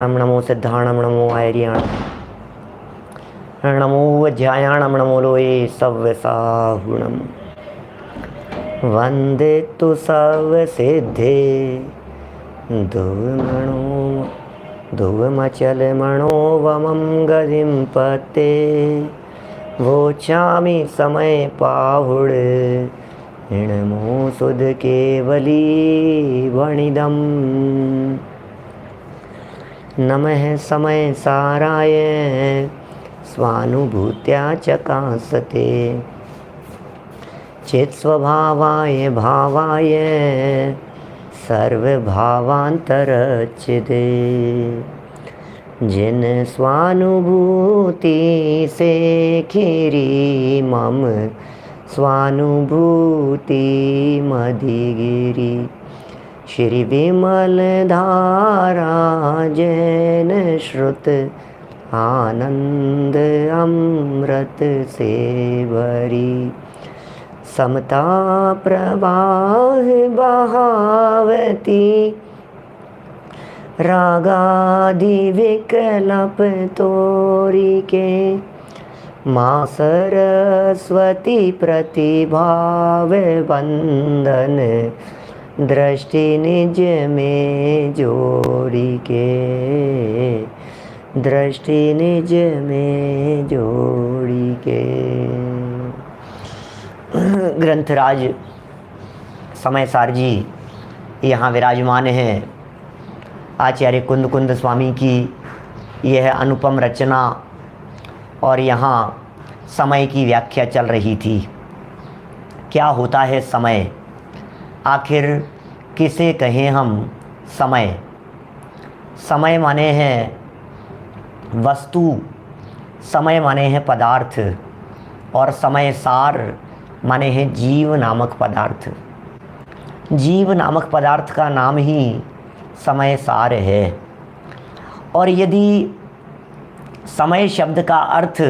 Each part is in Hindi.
नमो सिद्धाणम नमो आर्याणम नमो वज्रायाणम नमो लोये सव्यसाहुणम वंदे तु सव्यसिद्धे दुर्मणो दुर्मचलमणो वमं गतिं पते वोचामि समय पाहुड ऋणमो सुध केवली वणिदम् नमः समय साराय स्वानुभूत्या चकासते चित्स्वभावाय भावाय सर्वभावान्तरच्चिते जिन स्वानुभूति से खीरी मम स्वानुभूति मधिगिरी श्री विमल धारा जैन श्रुत आनंद अमृत से भरी समता प्रवाह बहावती रागादि विकल्प तोरी के माँ सरस्वती प्रतिभाव बंधन दृष्टि निज में जोड़ी के दृष्टि निज में जोड़ी के। ग्रंथराज समय सार जी यहाँ विराजमान हैं। आचार्य कुंद कुंद स्वामी की यह अनुपम रचना और यहाँ समय की व्याख्या चल रही थी। क्या होता है समय, आखिर किसे कहें हम समय। समय माने हैं वस्तु, समय माने हैं पदार्थ, और समय सार माने हैं जीव नामक पदार्थ। जीव नामक पदार्थ का नाम ही समय सार है। और यदि समय शब्द का अर्थ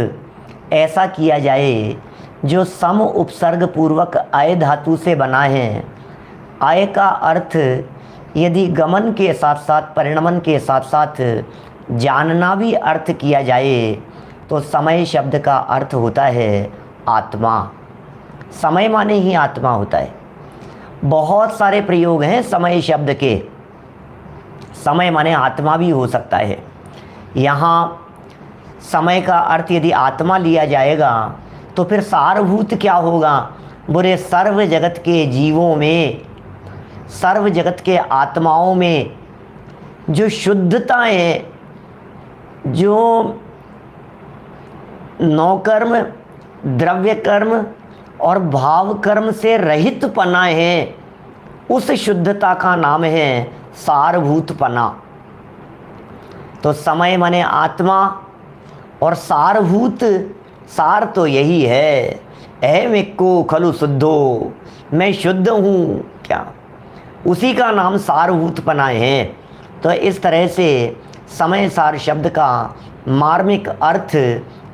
ऐसा किया जाए जो सम उपसर्ग पूर्वक अय धातु से बना है, आय का अर्थ यदि गमन के साथ साथ परिणमन के साथ साथ जानना भी अर्थ किया जाए तो समय शब्द का अर्थ होता है आत्मा। समय माने ही आत्मा होता है। बहुत सारे प्रयोग हैं समय शब्द के। समय माने आत्मा भी हो सकता है। यहाँ समय का अर्थ यदि आत्मा लिया जाएगा तो फिर सारभूत क्या होगा? बुरे सर्व जगत के जीवों में, सर्व जगत के आत्माओं में जो शुद्धता है, जो नौकर्म, द्रव्य कर्म और भाव कर्म से रहित पना है, उस शुद्धता का नाम है सारभूत पना। तो समय माने आत्मा और सारभूत, सार तो यही है, अहमिक्को खलु शुद्धो, मैं शुद्ध हूँ क्या, उसी का नाम सारभूत पना है। तो इस तरह से समय सार शब्द का मार्मिक अर्थ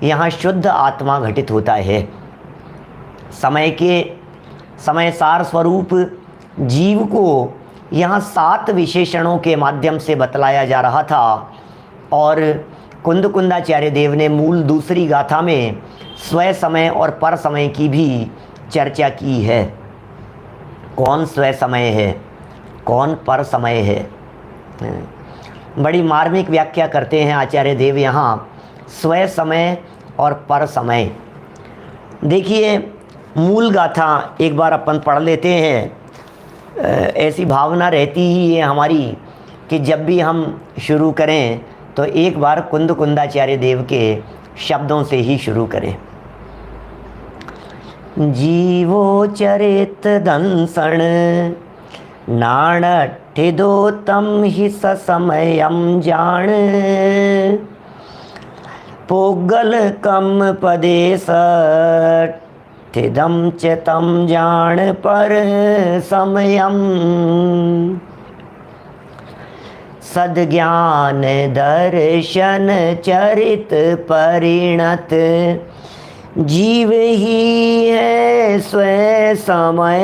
यहाँ शुद्ध आत्मा घटित होता है। समय के समय सार स्वरूप जीव को यहाँ 7 विशेषणों के माध्यम से बतलाया जा रहा था। और कुंद कुंदाचार्य देव ने मूल दूसरी गाथा में स्वय समय और पर समय की भी चर्चा की है। कौन स्वय समय है, कौन पर समय है, बड़ी मार्मिक व्याख्या करते हैं आचार्य देव यहाँ स्वय समय और पर समय। देखिए मूल गाथा एक बार अपन पढ़ लेते हैं। ऐसी भावना रहती ही है हमारी कि जब भी हम शुरू करें तो एक बार कुंद कुंदाचार्य देव के शब्दों से ही शुरू करें। जीवो चरित दंसण नाणठिदो तम ही समयम जान पोगल कम पदेश ठिदम च तम जान पर समयम सद्ज्ञान दर्शन चरित परिणत जीव ही है स्वयं समय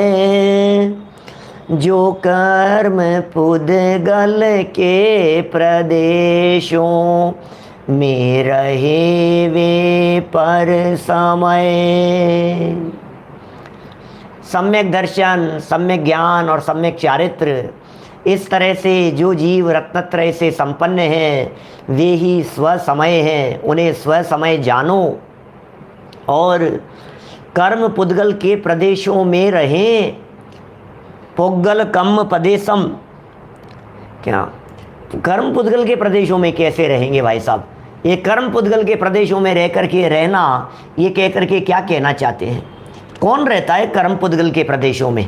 जो कर्म पुद्गल के प्रदेशों में रहे वे पर समय। सम्यक दर्शन, सम्यक ज्ञान और सम्यक चारित्र, इस तरह से जो जीव रत्नत्रय से संपन्न हैं वे ही स्वसमय हैं। उन्हें स्वसमय जानो और कर्म पुद्गल के प्रदेशों में रहें। पुद्गल कम प्रदेशम, क्या कर्म पुद्गल के प्रदेशों में कैसे रहेंगे भाई साहब? ये कर्म पुद्गल के प्रदेशों में रह कर के रहना, ये कह कर के क्या कहना चाहते हैं? कौन रहता है कर्म पुद्गल के प्रदेशों में?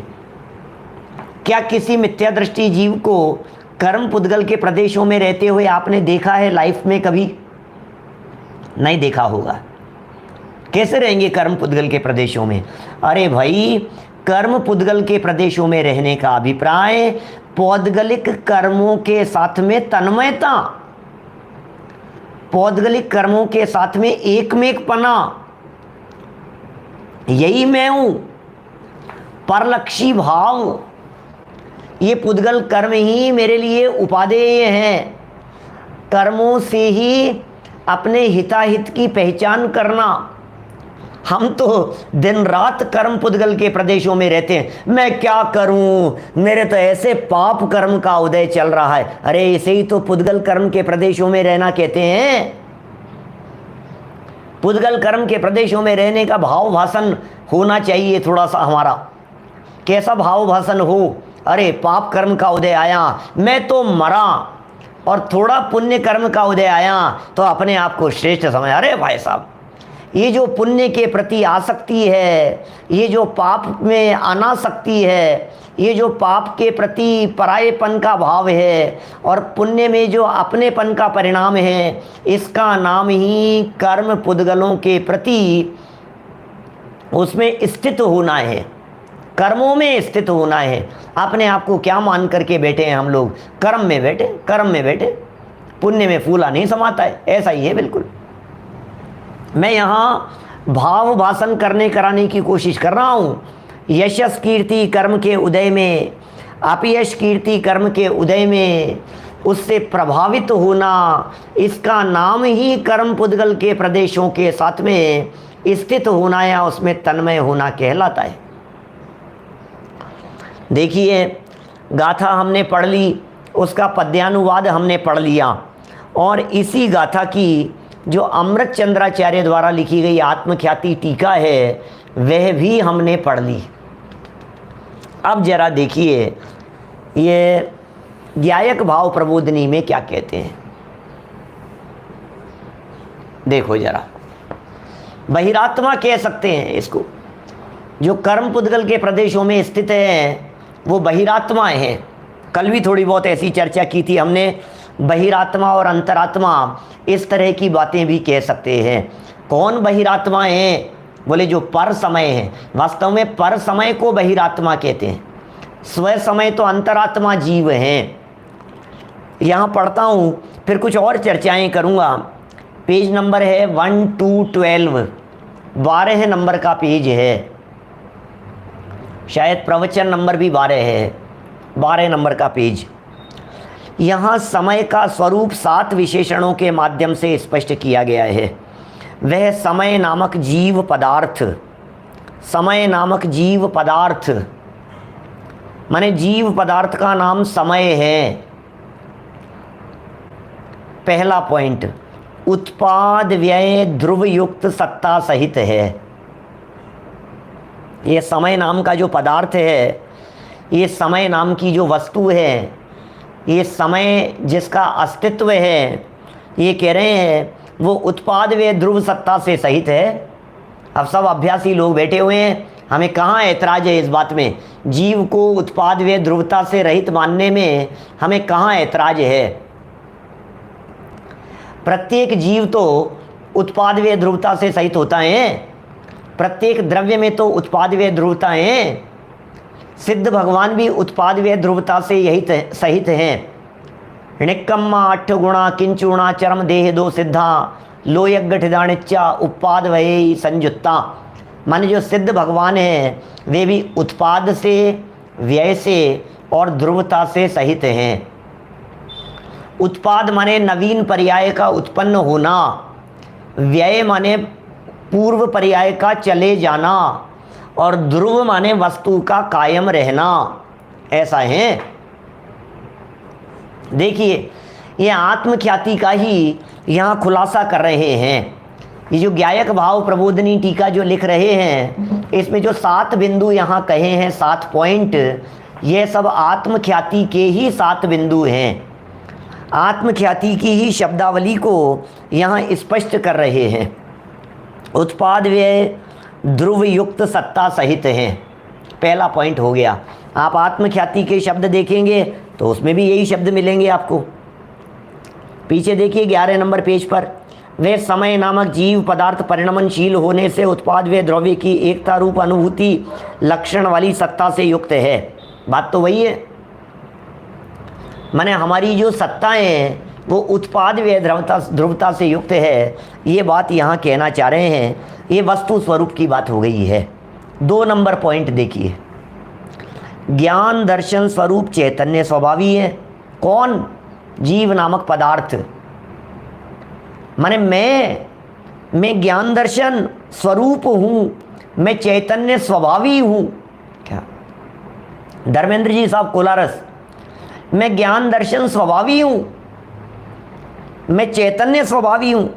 क्या किसी मिथ्या दृष्टि जीव को कर्म पुद्गल के प्रदेशों में रहते हुए आपने देखा है लाइफ में? कभी नहीं देखा होगा। कैसे रहेंगे कर्म पुद्गल के प्रदेशों में? अरे भाई, कर्म पुद्गल के प्रदेशों में रहने का अभिप्राय पौद्गलिक कर्मों के साथ में तन्मयता, पौद्गलिक कर्मों के साथ में एकमेकपना, यही मैं हूं, परलक्षी भाव। ये पुद्गल कर्म ही मेरे लिए उपादेय हैं। कर्मों से ही अपने हिताहित की पहचान करना। हम तो दिन रात कर्म पुद्गल के प्रदेशों में रहते हैं। मैं क्या करूं, मेरे तो ऐसे पाप कर्म का उदय चल रहा है। अरे इसे ही तो पुद्गल कर्म के प्रदेशों में रहना कहते हैं। पुद्गल कर्म के प्रदेशों में रहने का भाव भाषण होना चाहिए थोड़ा सा हमारा। कैसा भाव भाषण हो? अरे पाप कर्म का उदय आया, मैं तो मरा, और थोड़ा पुण्य कर्म का उदय आया तो अपने आप को श्रेष्ठ समझ। अरे भाई साहब, ये जो पुण्य के प्रति आसक्ति है, ये जो पाप में अनासक्ति है, ये जो पाप के प्रति परायेपन का भाव है और पुण्य में जो अपनेपन का परिणाम है, इसका नाम ही कर्म पुद्गलों के प्रति उसमें स्थित होना है, कर्मों में स्थित होना है। अपने आप को क्या मान करके बैठे हैं हम लोग? कर्म में बैठे, कर्म में बैठे, पुण्य में फूला नहीं समाता है। ऐसा ही है बिल्कुल। मैं यहाँ भाव भाषण कराने की कोशिश कर रहा हूँ। यशस कीर्ति कर्म के उदय में, अपयश कीर्ति कर्म के उदय में उससे प्रभावित होना, इसका नाम ही कर्म पुद्गल के प्रदेशों के साथ में स्थित होना या उसमें तन्मय होना कहलाता है। देखिए, गाथा हमने पढ़ ली, उसका पद्यानुवाद हमने पढ़ लिया, और इसी गाथा की जो अमृत चंद्राचार्य द्वारा लिखी गई आत्मख्याति टीका है वह भी हमने पढ़ ली। अब जरा देखिए ये ज्ञायक भाव प्रबोधनी में क्या कहते हैं। देखो जरा, बहिरात्मा कह सकते हैं इसको। जो कर्म पुद्गल के प्रदेशों में स्थित है वो बहिरात्मा है। कल भी थोड़ी बहुत ऐसी चर्चा की थी हमने। बहिरात्मा और अंतरात्मा, इस तरह की बातें भी कह सकते हैं। कौन बहिरात्मा है? बोले जो पर समय है। वास्तव में पर समय को बहिरात्मा कहते हैं। स्व समय तो अंतरात्मा जीव हैं। यहाँ पढ़ता हूँ, फिर कुछ और चर्चाएं करूँगा। पेज नंबर है 1 to 12, 12 नंबर का पेज है। शायद प्रवचन नंबर भी 12 है, 12 नंबर का पेज। यहाँ समय का स्वरूप 7 विशेषणों के माध्यम से स्पष्ट किया गया है। वह समय नामक जीव पदार्थ, समय नामक जीव पदार्थ माने जीव पदार्थ का नाम समय है। पहला पॉइंट, उत्पाद व्यय ध्रुव युक्त सत्ता सहित है। ये समय नाम का जो पदार्थ है, ये समय नाम की जो वस्तु है, ये समय जिसका अस्तित्व है, ये कह रहे हैं वो उत्पाद व्यय ध्रुव सत्ता से सहित है। अब सब अभ्यासी लोग बैठे हुए हैं, हमें कहाँ ऐतराज है इस बात में? जीव को उत्पाद व्यय ध्रुवता से रहित मानने में हमें कहाँ ऐतराज है? प्रत्येक जीव तो उत्पाद व्यय ध्रुवता से सहित होता है। प्रत्येक द्रव्य में तो उत्पाद व्यय ध्रुवता है। सिद्ध भगवान भी उत्पाद व्यय ध्रुवता से यही सहित हैं। णिक्कम्मा 8 गुणा किंचुणा चरम देह दो सिद्धा लोयगठिदानिच्चा उत्पाद वये संयुक्ता। माने जो सिद्ध भगवान हैं वे भी उत्पाद से, व्यय से और ध्रुवता से सहित हैं। उत्पाद माने नवीन पर्याय का उत्पन्न होना, व्यय माने पूर्व पर्याय का चले जाना, और ध्रुव माने वस्तु का कायम रहना। ऐसा है। देखिए, ये आत्मख्याति का ही यहाँ खुलासा कर रहे हैं। ये जो ज्ञायक भाव प्रबोधनी टीका जो लिख रहे हैं, इसमें जो 7 बिंदु यहाँ कहे हैं, 7 पॉइंट, ये सब आत्मख्याति के ही 7 बिंदु हैं। आत्मख्याति की ही शब्दावली को यहाँ स्पष्ट कर रहे हैं। उत्पाद व्यय ध्रुव युक्त सत्ता सहित हैं। पहला पॉइंट हो गया। आप आत्मख्याति के शब्द देखेंगे तो उसमें भी यही शब्द मिलेंगे आपको। पीछे देखिए 11 नंबर पेज पर, वे समय नामक जीव पदार्थ परिणमनशील होने से उत्पाद व द्रव्य की एकता रूप अनुभूति लक्षण वाली सत्ता से युक्त है। बात तो वही है, माने हमारी जो सत्ताएं हैं वो उत्पाद व ध्रुवता से युक्त है। ये बात यहाँ कहना चाह रहे हैं। ये वस्तु स्वरूप की बात हो गई है। 2 नंबर पॉइंट देखिए, ज्ञान दर्शन स्वरूप चैतन्य स्वभावी है। कौन? जीव नामक पदार्थ। माने मैं ज्ञान दर्शन स्वरूप हूं, मैं चैतन्य स्वभावी हूं। क्या धर्मेंद्र जी साहब कोलारस, मैं ज्ञान दर्शन स्वभावी हूं, मैं चैतन्य स्वभावी हूं,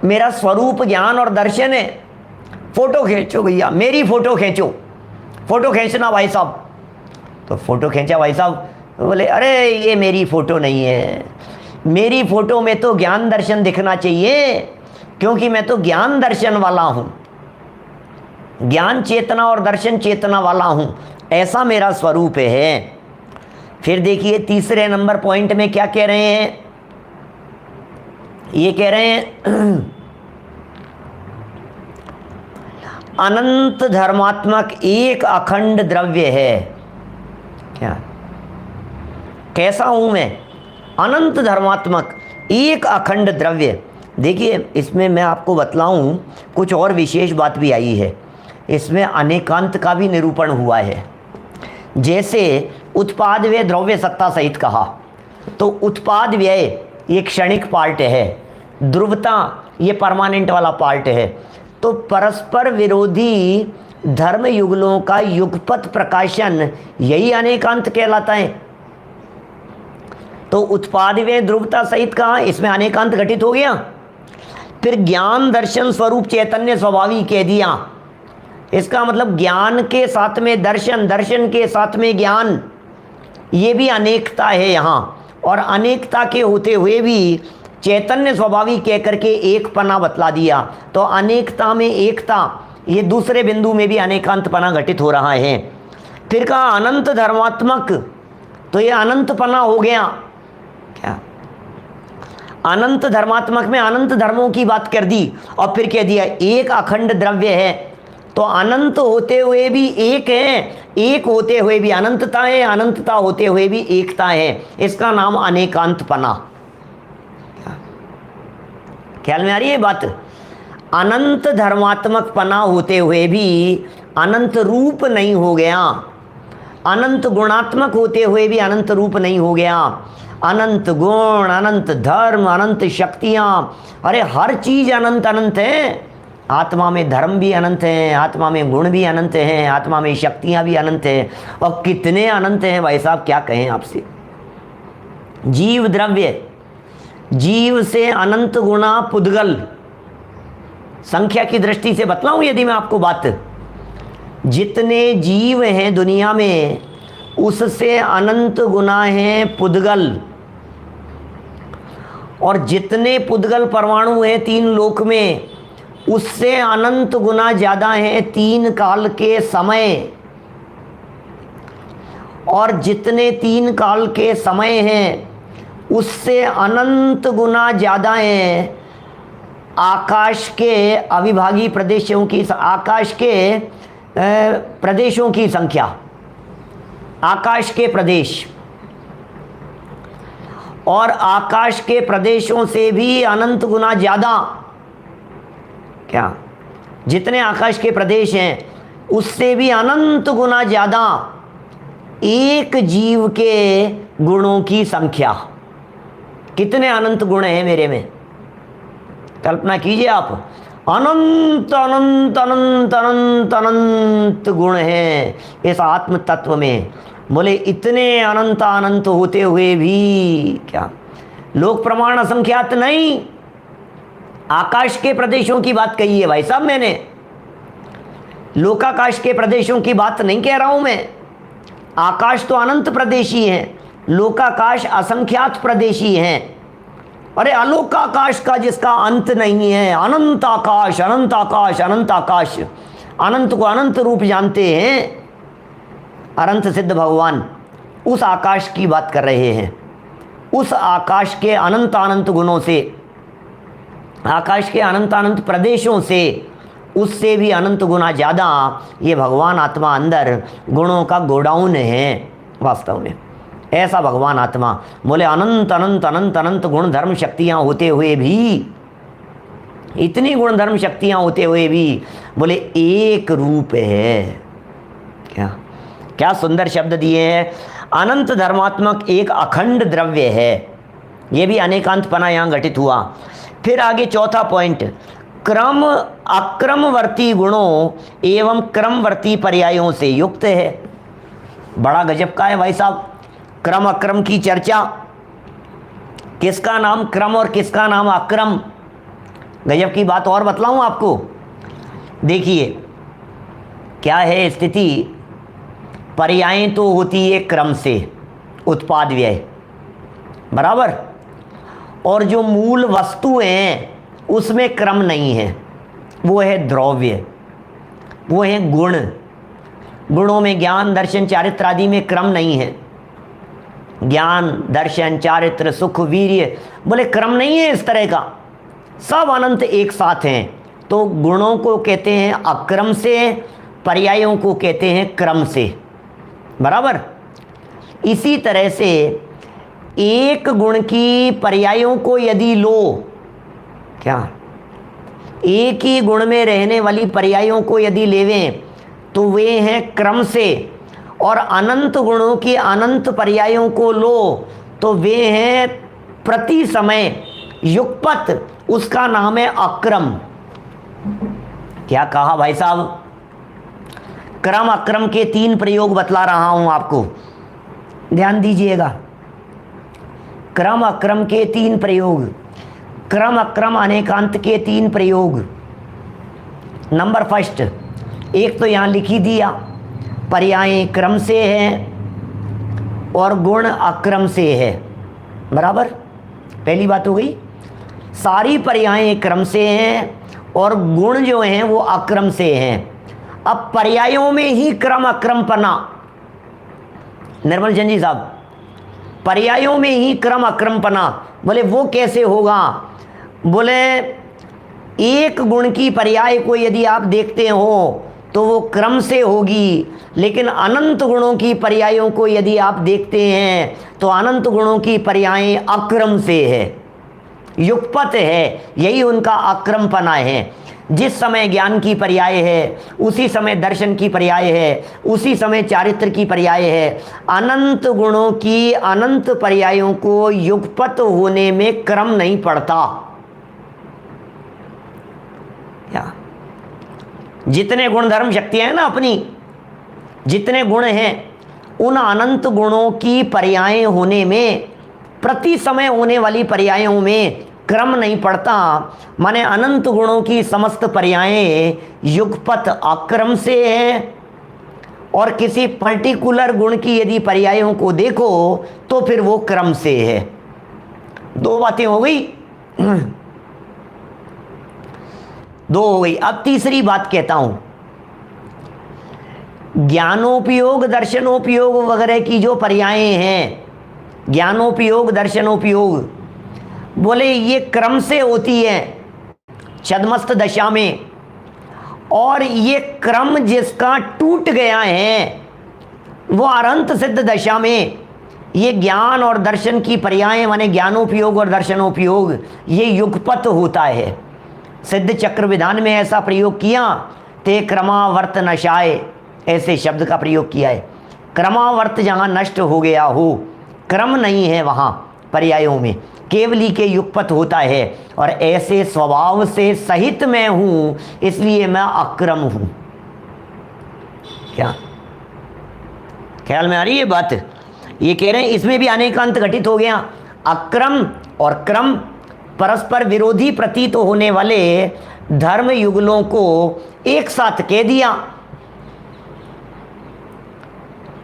मेरा स्वरूप ज्ञान और दर्शन है। फोटो खींचो भैया, मेरी फोटो खींचो, फोटो खींचना भाई साहब। तो फोटो खींचा भाई साहब, बोले अरे ये मेरी फोटो नहीं है, मेरी फोटो में तो ज्ञान दर्शन दिखना चाहिए, क्योंकि मैं तो ज्ञान दर्शन वाला हूं, ज्ञान चेतना और दर्शन चेतना वाला हूं, ऐसा मेरा स्वरूप है। फिर देखिए तीसरे नंबर पॉइंट में क्या कह रहे हैं, ये कह रहे हैं अनंत धर्मात्मक एक अखंड द्रव्य है। क्या? कैसा हूं मैं? अनंत धर्मात्मक एक अखंड द्रव्य। देखिए इसमें मैं आपको बतलाऊं, कुछ और विशेष बात भी आई है। इसमें अनेकांत का भी निरूपण हुआ है। जैसे उत्पाद व्यय द्रव्य सत्ता सहित कहा, तो उत्पाद व्यय ये क्षणिक पार्ट है, ध्रुवता ये परमानेंट वाला पार्ट है। तो परस्पर विरोधी धर्म युगलों का युगपत प्रकाशन यही अनेकांत कहलाता है। तो उत्पाद व्यय ध्रुवता सहित कहा, इसमें अनेकांत घटित हो गया। फिर ज्ञान दर्शन स्वरूप चैतन्य स्वभावी कह दिया। इसका मतलब ज्ञान के साथ में दर्शन, दर्शन के साथ में ज्ञान, ये भी अनेकता है यहाँ। और अनेकता के होते हुए भी चैतन्य स्वभावी कह करके एक पना बतला दिया। तो अनेकता में एकता, ये दूसरे बिंदु में भी अनेकांत पना घटित हो रहा है। फिर कहा अनंत धर्मात्मक, तो ये अनंत पना हो गया। क्या? अनंत धर्मात्मक में अनंत धर्मों की बात कर दी, और फिर कह दिया एक अखंड द्रव्य है। तो अनंत होते हुए भी एक है, एक होते हुए भी अनंतता है, अनंतता होते हुए भी एकता है। इसका नाम अनेकांतपना। ख्याल में आ रही है बात? अनंत धर्मात्मक पना होते हुए भी अनंत रूप नहीं हो गया, अनंत गुणात्मक होते हुए भी अनंत रूप नहीं हो गया। अनंत गुण, अनंत धर्म, अनंत शक्तियां, अरे हर चीज अनंत अनंत है। आत्मा में धर्म भी अनंत हैं, आत्मा में गुण भी अनंत हैं, आत्मा में शक्तियां भी अनंत हैं। और कितने अनंत हैं भाई साहब, क्या कहें आपसे। जीव द्रव्य, जीव से अनंत गुणा पुद्गल, संख्या की दृष्टि से बतलाऊं यदि मैं आपको बात, जितने जीव हैं दुनिया में उससे अनंत गुना हैं पुद्गल। और जितने पुद्गल परमाणु हैं 3 लोक में, उससे अनंत गुना ज्यादा है 3 काल के समय। और जितने 3 काल के समय हैं उससे अनंत गुना ज्यादा है आकाश के अविभागी प्रदेशों की, आकाश के प्रदेशों की संख्या, आकाश के प्रदेश। और आकाश के प्रदेशों से भी अनंत गुना ज्यादा। क्या? जितने आकाश के प्रदेश हैं उससे भी अनंत गुना ज्यादा एक जीव के गुणों की संख्या। कितने अनंत गुण हैं मेरे में, कल्पना कीजिए आप। अनंत अनंत अनंत अनंत अनंत गुण हैं इस आत्म तत्व में। बोले इतने अनंत अनंत होते हुए भी क्या लोक प्रमाण असंख्यात नहीं। आकाश के प्रदेशों की बात कही है भाई साहब मैंने, लोकाकाश के प्रदेशों की बात नहीं कह रहा हूं मैं। आकाश तो अनंत प्रदेशी है, लोकाकाश असंख्यात प्रदेशी हैं। अरे अलोकाकाश का जिसका अंत नहीं है, अनंत आकाश अनंत आकाश अनंत आकाश, अनंत को अनंत रूप जानते हैं अनंत सिद्ध भगवान, उस आकाश की बात कर रहे हैं। उस आकाश के अनंत अनंत गुणों से, आकाश के अनंत अनंत प्रदेशों से, उससे भी अनंत गुना ज़्यादा ये भगवान आत्मा अंदर गुणों का गोडाउन है वास्तव में। ऐसा भगवान आत्मा बोले अनंत अनंत अनंत अनंत गुण धर्म शक्तियाँ होते हुए भी, इतनी गुण धर्म शक्तियाँ होते हुए भी बोले एक रूप है। क्या क्या सुंदर शब्द दिए हैं। अनंत धर्मात्मक एक अखंड द्रव्य है। ये भी अनेकांतपना यहाँ घटित हुआ। फिर आगे चौथा पॉइंट, क्रम अक्रमवर्ती गुणों एवं क्रमवर्ती पर्यायों से युक्त है। बड़ा गजब का है भाई साहब। क्रम अक्रम की चर्चा, किसका नाम क्रम और किसका नाम अक्रम। गजब की बात और बतलाऊं आपको। देखिए क्या है स्थिति। पर्यायें तो होती है क्रम से, उत्पाद व्यय बराबर, और जो मूल वस्तुएं हैं उसमें क्रम नहीं है। वो है द्रव्य, वो है गुण। गुणों में ज्ञान दर्शन चारित्र आदि में क्रम नहीं है। ज्ञान दर्शन चारित्र सुख वीर्य बोले क्रम नहीं है इस तरह का, सब अनंत एक साथ हैं। तो गुणों को कहते हैं अक्रम से, पर्यायों को कहते हैं क्रम से बराबर। इसी तरह से एक गुण की पर्यायों को यदि लो, क्या एक ही गुण में रहने वाली पर्यायों को यदि लेवें तो वे हैं क्रम से, और अनंत गुणों की अनंत पर्यायों को लो तो वे हैं प्रति समय युगपत, उसका नाम है अक्रम। क्या कहा भाई साहब। क्रम अक्रम के तीन प्रयोग बतला रहा हूं आपको, ध्यान दीजिएगा। क्रम अक्रम के तीन प्रयोग, क्रम अक्रम अनेकांत के तीन प्रयोग। नंबर फर्स्ट, एक तो यहां लिख ही दिया, पर्याय क्रम से है और गुण अक्रम से है बराबर। पहली बात हो गई। सारी पर्याय क्रम से हैं और गुण जो हैं वो अक्रम से हैं। अब पर्यायों में ही क्रम अक्रम पना, निर्मल चंद जी साहब, पर्यायों में ही क्रम अक्रम पना, बोले वो कैसे होगा। बोले एक गुण की पर्याय को यदि आप देखते हो तो वो क्रम से होगी, लेकिन अनंत गुणों की पर्यायों को यदि आप देखते हैं तो अनंत गुणों की पर्यायें अक्रम से है, युगपत है। यही उनका अक्रमपना है। जिस समय ज्ञान की पर्याय है उसी समय दर्शन की पर्याय है, उसी समय चारित्र की पर्याय है। अनंत गुणों की अनंत पर्यायों को युगपत होने में क्रम नहीं पड़ता। क्या जितने गुण धर्म शक्तियां हैं ना अपनी, जितने गुण हैं उन अनंत गुणों की पर्यायें होने में, प्रति समय होने वाली पर्यायों में क्रम नहीं पड़ता। माने अनंत गुणों की समस्त पर्यायें युगपत अक्रम से है, और किसी पर्टिकुलर गुण की यदि पर्यायों को देखो तो फिर वो क्रम से है। दो बातें हो गई, दो हो गई। अब तीसरी बात कहता हूं। ज्ञानोपयोग दर्शनोपयोग वगैरह की जो पर्यायें हैं, ज्ञानोपयोग दर्शनोपयोग, बोले ये क्रम से होती है छद्मस्त दशा में, और ये क्रम जिसका टूट गया है वो अनंत सिद्ध दशा में ये ज्ञान और दर्शन की पर्यायें माने ज्ञानोपयोग और दर्शनोपयोग ये युगपत होता है। सिद्ध चक्र विधान में ऐसा प्रयोग किया, ते क्रमावर्त नशाए, ऐसे शब्द का प्रयोग किया है। क्रमावर्त जहाँ नष्ट हो गया हो, क्रम नहीं है वहाँ पर्यायों में, केवली के युगपत होता है। और ऐसे स्वभाव से सहित मैं हूँ, इसलिए मैं अक्रम हूँ। क्या ख्याल में आ रही है बात? ये कह रहे हैं इसमें भी अनेकांत घटित हो गया। अक्रम और क्रम परस्पर विरोधी प्रतीत होने वाले धर्म युगलों को एक साथ कह दिया।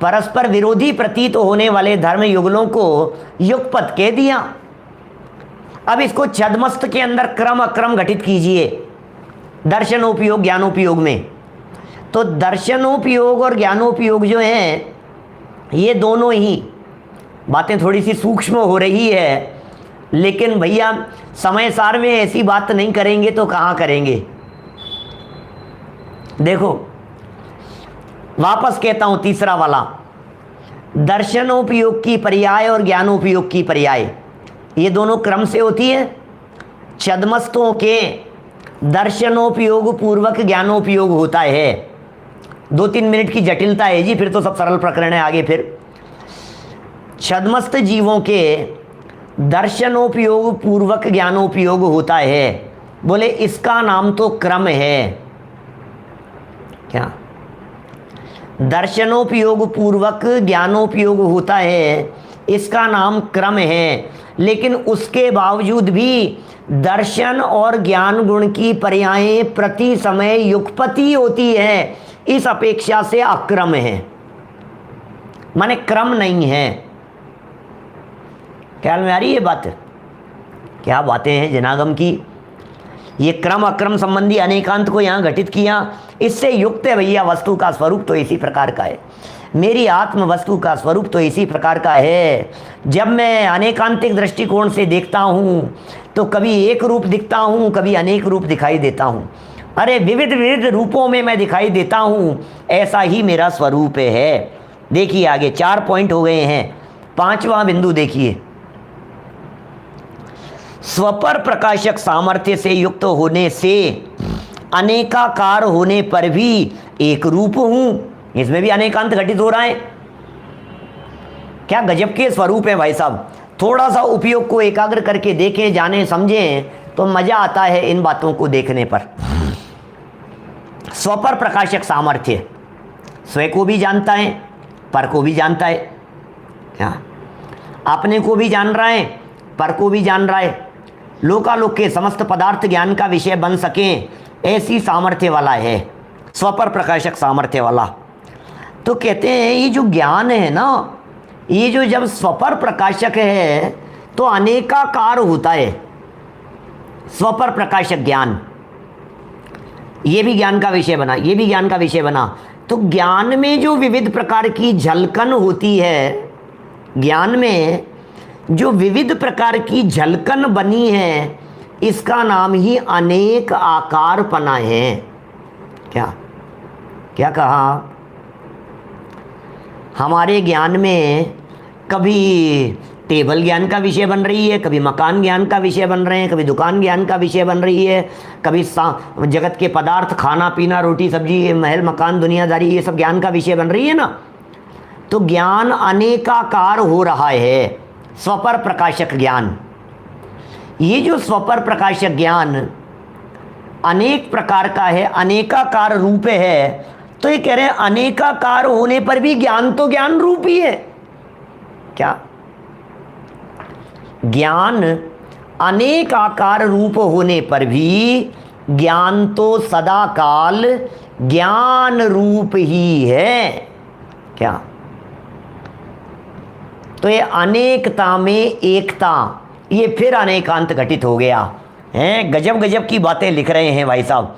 परस्पर विरोधी प्रतीत होने वाले धर्म युगलों को युगपत कह दिया। अब इसको छद्मस्त के अंदर क्रम अक्रम घटित कीजिए दर्शनोपयोग ज्ञानोपयोग में। तो दर्शनोपयोग और ज्ञानोपयोग जो हैं, ये दोनों ही बातें थोड़ी सी सूक्ष्म हो रही है, लेकिन भैया समय सार में ऐसी बात नहीं करेंगे तो कहाँ करेंगे। देखो वापस कहता हूं, तीसरा वाला दर्शनोपयोग की पर्याय और ज्ञानोपयोग की पर्याय, ये दोनों क्रम से होती है। छद्मस्तों के दर्शनोपयोग पूर्वक ज्ञानोपयोग होता है। 2-3 मिनट की जटिलता है जी, फिर तो सब सरल प्रकरण है आगे। फिर छद्मस्त जीवों के दर्शनोपयोग पूर्वक ज्ञानोपयोग होता है। बोले इसका नाम तो क्रम है। क्या? दर्शनोपयोग पूर्वक ज्ञानोपयोग होता है, इसका नाम क्रम है। लेकिन उसके बावजूद भी दर्शन और ज्ञान गुण की पर्यायें प्रति समय युगपति होती है, इस अपेक्षा से अक्रम है, माने क्रम नहीं है। ख्याल में आ रही है बात? क्या बातें हैं जनागम की। ये क्रम अक्रम संबंधी अनेकांत को यहाँ घटित किया, इससे युक्त है भैया। वस्तु का स्वरूप तो इसी प्रकार का है, मेरी आत्म वस्तु का स्वरूप तो इसी प्रकार का है। जब मैं अनेकांतिक दृष्टिकोण से देखता हूँ तो कभी एक रूप दिखता हूँ, कभी अनेक रूप दिखाई देता हूँ। अरे विविध विविध रूपों में मैं दिखाई देता हूँ, ऐसा ही मेरा स्वरूप है। देखिए आगे 4 पॉइंट हो गए हैं। 5वां बिंदु देखिए, स्वपर प्रकाशक सामर्थ्य से युक्त होने से अनेकाकार होने पर भी एक रूप हूं। इसमें भी अनेकांत घटित हो रहा है। क्या गजब के स्वरूप है भाई साहब। थोड़ा सा उपयोग को एकाग्र करके देखें, जाने समझें तो मजा आता है इन बातों को देखने पर। स्वपर प्रकाशक सामर्थ्य, स्वयं को भी जानता है, पर को भी जानता है। क्या? अपने को भी जान रहा है, पर को भी जान रहा है। लोकालोक के समस्त पदार्थ ज्ञान का विषय बन सकें, ऐसी सामर्थ्य वाला है, स्वपर प्रकाशक सामर्थ्य वाला। तो कहते हैं ये जो ज्ञान है ना, ये जो जब स्वपर प्रकाशक है तो अनेकाकार होता है। स्वपर प्रकाशक ज्ञान, ये भी ज्ञान का विषय बना, ये भी ज्ञान का विषय बना। तो ज्ञान में जो विविध प्रकार की झलकन होती है, ज्ञान में जो विविध प्रकार की झलकन बनी है, इसका नाम ही अनेक आकारपना है। क्या क्या कहा? हमारे ज्ञान में कभी टेबल ज्ञान का विषय बन रही है, कभी मकान ज्ञान का विषय बन रहे हैं, कभी दुकान ज्ञान का विषय बन रही है, कभी जगत के पदार्थ, खाना पीना, रोटी सब्जी, महल मकान, दुनियादारी, ये सब ज्ञान का विषय बन रही है ना। तो ज्ञान अनेकाकार हो रहा है, स्वपर प्रकाशक ज्ञान। ये जो स्वपर प्रकाशक ज्ञान अनेक प्रकार का है, अनेकाकार रूप है। तो ये कह रहे हैं अनेकाकार होने पर भी ज्ञान तो ज्ञान रूप ही है। क्या? ज्ञान अनेक आकार रूप होने पर भी ज्ञान तो सदा काल ज्ञान रूप ही है। क्या? तो ये अनेकता में एकता, ये फिर अनेकांत घटित हो गया है। गजब गजब की बातें लिख रहे हैं भाई साहब।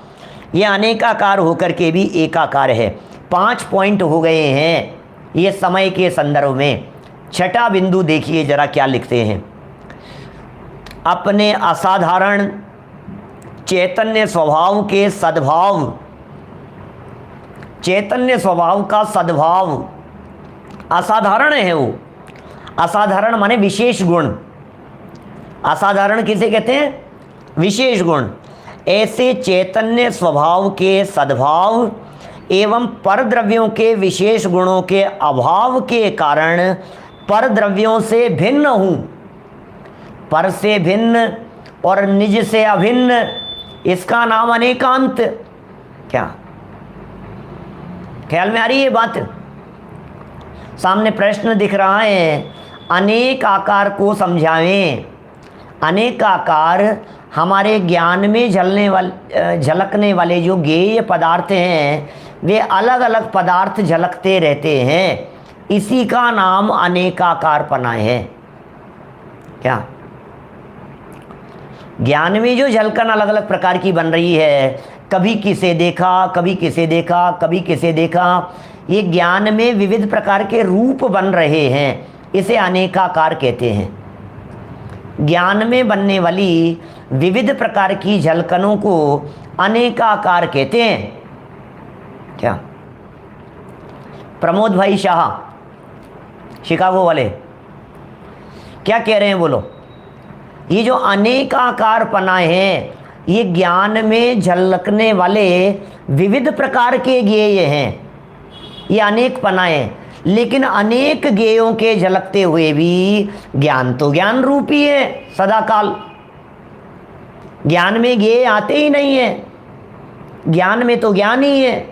ये अनेकाकार होकर के भी एकाकार है। 5 पॉइंट हो गए हैं ये समय के संदर्भ में। 6ठा बिंदु देखिए जरा क्या लिखते हैं। अपने असाधारण चैतन्य स्वभाव के सद्भाव, चैतन्य स्वभाव का सद्भाव असाधारण है। वो असाधारण माने विशेष गुण। असाधारण किसे कहते हैं? विशेष गुण। ऐसे चैतन्य स्वभाव के सद्भाव एवं पर द्रव्यों के विशेष गुणों के अभाव के कारण पर द्रव्यों से भिन्न हूँ। पर से भिन्न और निज से अभिन्न, इसका नाम अनेकांत। क्या ख्याल में आ रही है बात? सामने प्रश्न दिख रहा है, अनेक आकार को समझावें। अनेक आकार हमारे ज्ञान में झलकने वाले जो ज्ञेय पदार्थ हैं, वे अलग अलग पदार्थ झलकते रहते हैं, इसी का नाम अनेकाकारपना है। क्या ज्ञान में जो झलकन अलग अलग प्रकार की बन रही है, कभी किसे देखा, कभी किसे देखा, कभी किसे देखा, ये ज्ञान में विविध प्रकार के रूप बन रहे हैं, इसे अनेकाकार कहते हैं। ज्ञान में बनने वाली विविध प्रकार की झलकनों को अनेकाकार कहते हैं। क्या प्रमोद भाई शाह शिकागो वाले क्या कह रहे हैं बोलो? ये जो अनेकाकारपना है, ये ज्ञान में झलकने वाले विविध प्रकार के ज्ञेय हैं, ये अनेकपना है। लेकिन अनेक ज्ञेयों के झलकते हुए भी ज्ञान तो ज्ञान रूपी है सदाकाल। ज्ञान में ज्ञेय आते ही नहीं है, ज्ञान में तो ज्ञान ही है।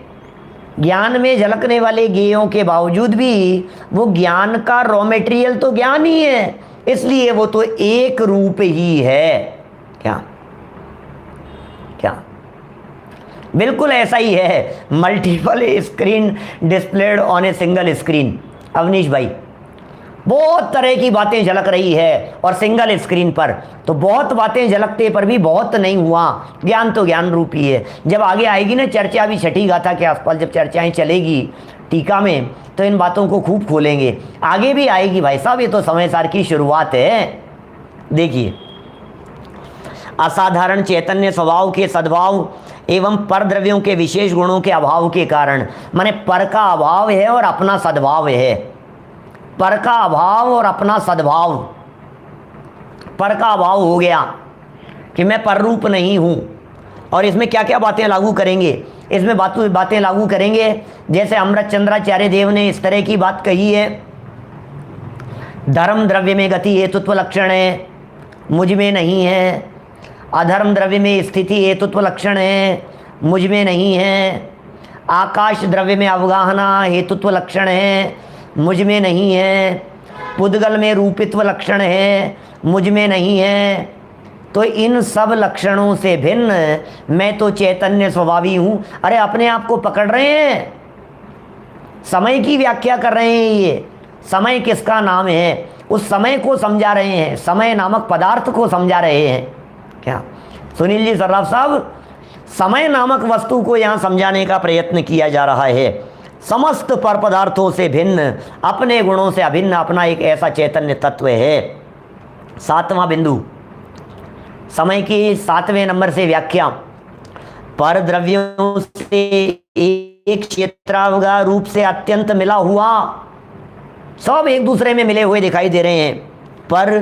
ज्ञान में झलकने वाले ज्ञेयों के बावजूद भी वो ज्ञान का रॉ मटेरियल तो ज्ञान ही है, इसलिए वो तो एक रूप ही है। क्या क्या बिल्कुल ऐसा ही है। Multiple screen displayed on a single screen. Avneesh भाई, बहुत तरह की बातें झलक रही है और सिंगल स्क्रीन पर तो बहुत बातें झलकते पर भी बहुत नहीं हुआ। ज्ञान तो ज्ञान रूपी है। जब आगे आएगी ना चर्चा भी छठी गाथा के आसपास, जब चर्चाएं चलेगी टीका में, तो इन बातों को खूब खोलेंगे। आगे भी आएगी भाई साहब, ये तो समय सार की शुरुआत है। देखिए, असाधारण चैतन्य स्वभाव के सद्भाव एवं पर द्रव्यों के विशेष गुणों के अभाव के कारण, माने पर का अभाव है और अपना सद्भाव है। पर का अभाव और अपना सद्भाव। पर का अभाव हो गया कि मैं पर रूप नहीं हूं, और इसमें क्या क्या बातें लागू करेंगे? इसमें बातें लागू करेंगे जैसे अमृत चंद्राचार्य देव ने इस तरह की बात कही है, धर्म द्रव्य में गति हेतुत्व लक्षण है, मुझ में नहीं है। अधर्म द्रव्य में स्थिति हेतुत्व लक्षण है, मुझ में नहीं है। आकाश द्रव्य में अवगाहना हेतुत्व लक्षण है, मुझ में नहीं है। पुद्गल में रूपित्व लक्षण है, मुझ में नहीं है। तो इन सब लक्षणों से भिन्न मैं तो चैतन्य स्वभावी हूँ। अरे अपने आप को पकड़ रहे हैं, समय की व्याख्या कर रहे हैं। ये समय किसका नाम है, उस समय को समझा रहे हैं, समय नामक पदार्थ को समझा रहे हैं। क्या सुनील जी सर्राफ साहब, समय नामक वस्तु को यहाँ समझाने का प्रयत्न किया जा रहा है। समस्त पर पदार्थों से भिन्न, अपने गुणों से अभिन्न अपना एक ऐसा चैतन्य तत्व है। 7वां बिंदु, समय की 7वें नंबर से व्याख्या। पर द्रव्यों से एक क्षेत्रावगा रूप से अत्यंत मिला हुआ, सब एक दूसरे में मिले हुए दिखाई दे रहे हैं, पर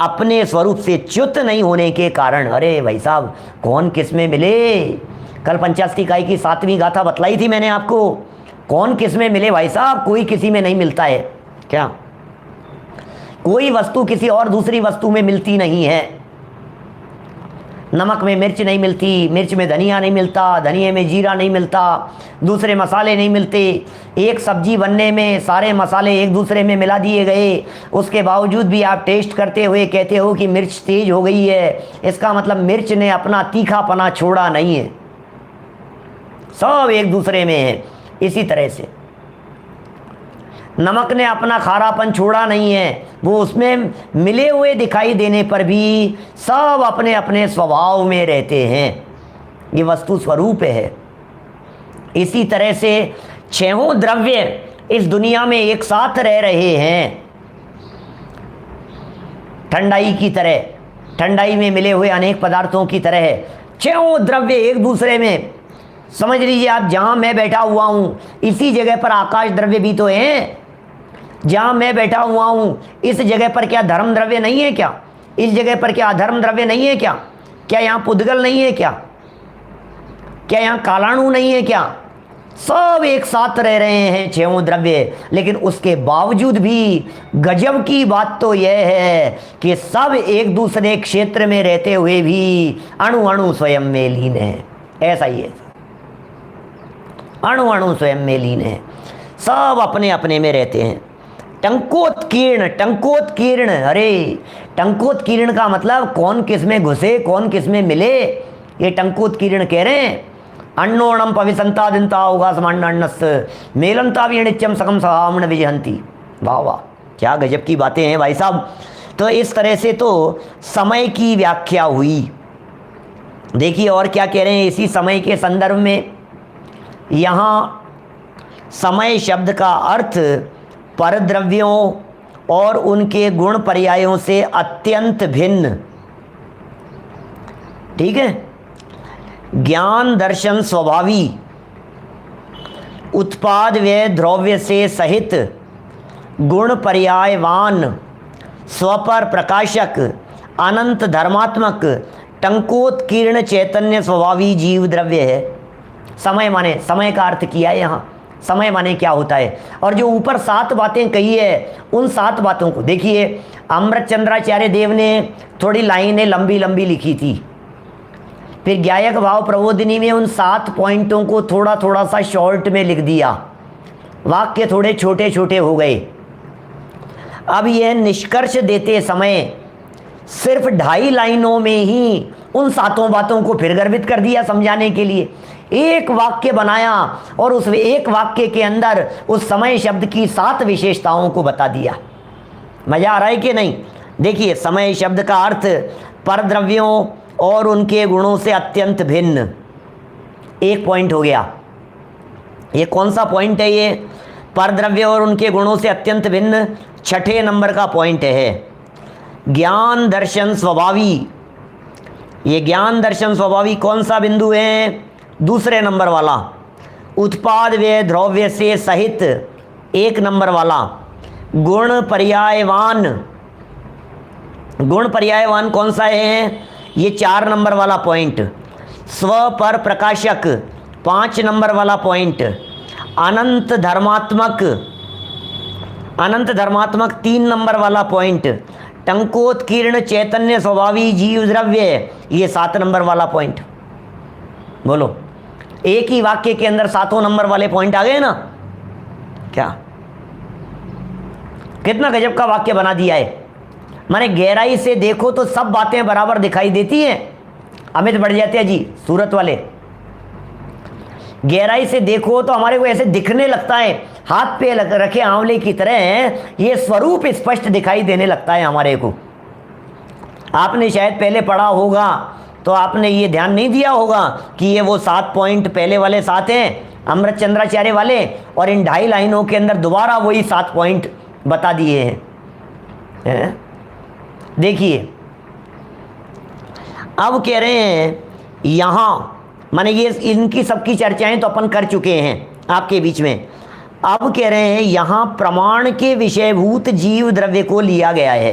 अपने स्वरूप से च्युत नहीं होने के कारण। अरे भाई साहब, कौन किस में मिले? कल पंचाशती इकाई की 7वीं गाथा बतलाई थी मैंने आपको। कौन किस में मिले भाई साहब? कोई किसी में नहीं मिलता है। क्या कोई वस्तु किसी और दूसरी वस्तु में मिलती नहीं है। नमक में मिर्च नहीं मिलती, मिर्च में धनिया नहीं मिलता, धनिये में जीरा नहीं मिलता, दूसरे मसाले नहीं मिलते। एक सब्जी बनने में सारे मसाले एक दूसरे में मिला दिए गए, उसके बावजूद भी आप टेस्ट करते हुए कहते हो कि मिर्च तेज हो गई है। इसका मतलब मिर्च ने अपना तीखापना छोड़ा नहीं है, सब एक दूसरे में है। इसी तरह से नमक ने अपना खारापन छोड़ा नहीं है, वो उसमें मिले हुए दिखाई देने पर भी सब अपने अपने स्वभाव में रहते हैं। ये वस्तु स्वरूप है। इसी तरह से 6 द्रव्य इस दुनिया में एक साथ रह रहे हैं, ठंडाई की तरह, ठंडाई में मिले हुए अनेक पदार्थों की तरह 6 द्रव्य एक दूसरे में। समझ लीजिए आप, जहां मैं बैठा हुआ हूं इसी जगह पर आकाश द्रव्य भी तो हैं। जहां मैं बैठा हुआ हूं इस जगह पर क्या धर्म द्रव्य नहीं है क्या? इस जगह पर क्या अधर्म द्रव्य नहीं है क्या? क्या यहां पुद्गल नहीं है क्या? क्या यहां कालाणु नहीं है क्या? सब एक साथ रह रहे हैं छहों द्रव्य, लेकिन उसके बावजूद भी गजब की बात तो यह है कि सब एक दूसरे क्षेत्र में रहते हुए भी अणु अणु स्वयं में लीन है। ऐसा ही है, अणु अणु स्वयं में लीन है, सब अपने अपने में रहते हैं। टंकोत्कीर्ण, टंकोत्कीर्ण, अरे टंकोत्कीर्ण का मतलब कौन किस में घुसे कौन किस में मिले, ये टंकोत्कीर्ण कह रहे हैं। अन्नोणम पविसंता दिनता होगा समान्नस मेलनता भी नित्यम सकम सहामण विजहंती। वाह वाह, क्या गजब की बातें हैं भाई साहब। तो इस तरह से तो समय की व्याख्या हुई। देखिए और क्या कह रहे हैं इसी समय के संदर्भ में। यहाँ समय शब्द का अर्थ परद्रव्यों और उनके गुण पर्यायों से अत्यंत भिन्न, ठीक है, ज्ञान दर्शन स्वभावी, उत्पाद व द्रव्य से सहित, गुण पर्यायवान, स्वपर प्रकाशक, अनंत धर्मात्मक, टंकोत्कीर्ण चैतन्य स्वभावी जीव द्रव्य है। समय माने, समय का अर्थ किया है यहाँ, समय माने क्या होता है। और जो ऊपर 7 बातें कही है उन 7 बातों को देखिए, अमृतचंद्राचार्य देव ने थोड़ी लाइनें लंबी लंबी लिखी थी, फिर ज्ञायक भाव प्रबोधिनी में उन 7 पॉइंटों को थोड़ा थोड़ा सा शॉर्ट में लिख दिया, वाक्य थोड़े छोटे छोटे हो गए। अब यह निष्कर्ष देते समय सिर्फ 2.5 लाइनों में ही उन 7 बातों को फिर गर्भित कर दिया समझाने के लिए। एक वाक्य बनाया और उस एक वाक्य के अंदर उस समय शब्द की 7 विशेषताओं को बता दिया। मजा आ रहा है कि नहीं। देखिए, समय शब्द का अर्थ परद्रव्यों और उनके गुणों से अत्यंत भिन्न, एक पॉइंट हो गया। ये कौन सा पॉइंट है ये, परद्रव्य और उनके गुणों से अत्यंत भिन्न, 6ठे नंबर का पॉइंट है। ज्ञान दर्शन स्वभावी, ये ज्ञान दर्शन स्वभावी कौन सा बिंदु है, दूसरे नंबर वाला। उत्पाद व द्रव्य से सहित, 1 नंबर वाला। गुण पर्यायवान, गुण पर्यायवान कौन सा है, ये 4 नंबर वाला पॉइंट। स्व पर प्रकाशक, 5 नंबर वाला पॉइंट। अनंत धर्मात्मक, अनंत धर्मात्मक 3 नंबर वाला पॉइंट। टंकोत्कीर्ण चैतन्य स्वभावी जीव द्रव्य, ये 7 नंबर वाला पॉइंट। बोलो, एक ही वाक्य के अंदर 7 नंबर वाले पॉइंट आ गए ना। क्या, कितना गजब का वाक्य बना दिया है। माने गहराई से देखो तो सब बातें बराबर दिखाई देती हैं। अमित बढ़ जाते हैं जी, सूरत वाले, गहराई से देखो तो हमारे को ऐसे दिखने लगता है, हाथ पे रखे आंवले की तरह ये स्वरूप स्पष्ट दिखाई देने लगता है हमारे को। आपने शायद पहले पढ़ा होगा तो आपने ये ध्यान नहीं दिया होगा कि ये वो 7 पॉइंट पहले वाले 7 हैं अमृत चंद्राचार्य वाले, और इन 2.5 लाइनों के अंदर दोबारा वही 7 पॉइंट बता दिए हैं। देखिए, अब कह रहे हैं यहाँ, माने ये इनकी सबकी चर्चाएं तो अपन कर चुके हैं आपके बीच में। अब कह रहे हैं यहाँ प्रमाण के विषयभूत जीव द्रव्य को लिया गया है।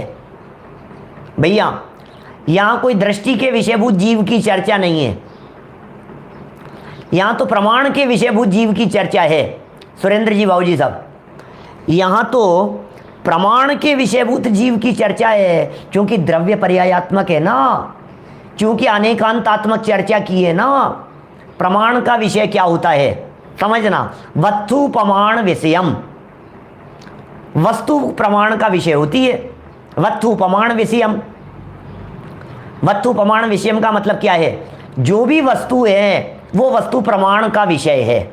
भैया, यहाँ कोई दृष्टि के विषयभूत जीव की चर्चा नहीं है, यहाँ तो प्रमाण के विषयभूत जीव की चर्चा है। सुरेंद्र जी, बाबूजी साहब, यहाँ तो प्रमाण के विषयभूत जीव की चर्चा है, क्योंकि द्रव्य पर्यायात्मक है ना, क्योंकि अनेकांतात्मक चर्चा की है ना। प्रमाण का विषय क्या होता है समझना, वस्तु प्रमाण विषयम, वस्तु प्रमाण का विषय होती है। वस्तु प्रमाण विषयम, वस्तु प्रमाण विषयम का मतलब क्या है, जो भी वस्तु है वो वस्तु प्रमाण का विषय है।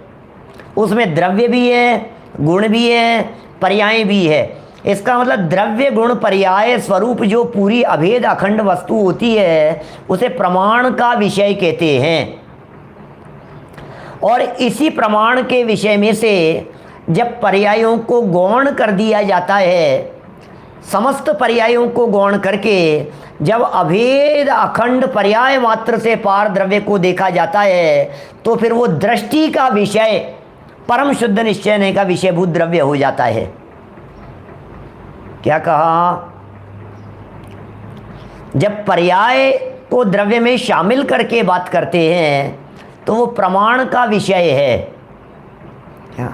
उसमें द्रव्य भी है, गुण भी है, पर्याय भी है। इसका मतलब द्रव्य गुण पर्याय स्वरूप जो पूरी अभेद अखंड वस्तु होती है उसे प्रमाण का विषय कहते हैं। और इसी प्रमाण के विषय में से जब पर्यायों को गौण कर दिया जाता है, समस्त पर्यायों को गौण करके जब अभेद अखंड पर्याय मात्र से पार द्रव्य को देखा जाता है, तो फिर वो दृष्टि का विषय परम शुद्ध निश्चय का विषयभूत द्रव्य हो जाता है। क्या कहा, जब पर्याय को द्रव्य में शामिल करके बात करते हैं तो वो प्रमाण का विषय है। क्या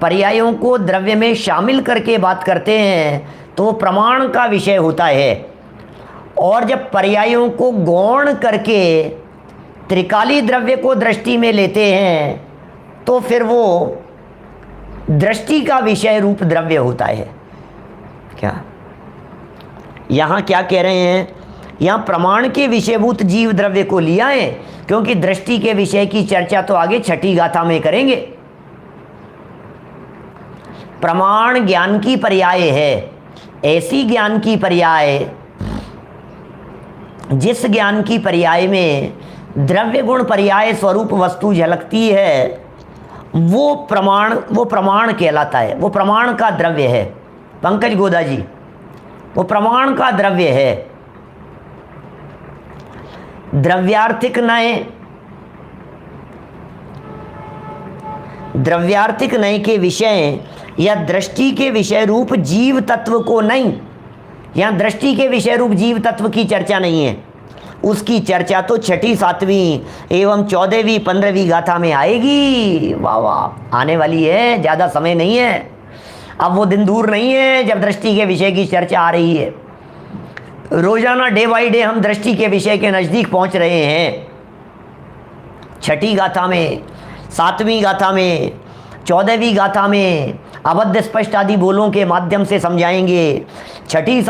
पर्यायों को द्रव्य में शामिल करके बात करते हैं तो प्रमाण का विषय होता है, और जब पर्यायों को गौण करके त्रिकाली द्रव्य को दृष्टि में लेते हैं तो फिर वो दृष्टि का विषय रूप द्रव्य होता है। क्या यहाँ क्या कह रहे हैं, यहाँ प्रमाण के विषयभूत जीव द्रव्य को लिया है, क्योंकि दृष्टि के विषय की चर्चा तो आगे छठी गाथा में करेंगे। प्रमाण ज्ञान की पर्याय है, ऐसी ज्ञान की पर्याय जिस ज्ञान की पर्याय में द्रव्य गुण पर्याय स्वरूप वस्तु झलकती है, वो प्रमाण कहलाता है, वो प्रमाण का द्रव्य है। पंकज गोदा जी, वो प्रमाण का द्रव्य है। द्रव्यार्थिक नय के विषय या दृष्टि के विषय रूप जीव तत्व को नहीं, यहाँ दृष्टि के विषय रूप जीव तत्व की चर्चा नहीं है, उसकी चर्चा तो छठी, सातवीं एवं 14वीं 15वीं गाथा में आएगी। वाह वाह, आने वाली है, ज़्यादा समय नहीं है, अब वो दिन दूर नहीं है जब दृष्टि के विषय की चर्चा आ रही है। रोजाना डे बाई डे हम दृष्टि के विषय के नज़दीक पहुंच रहे हैं। छठी गाथा में, सातवीं गाथा में, 14वीं गाथा में अबद्ध स्पष्ट आदि बोलों के माध्यम से समझाएंगे। छठी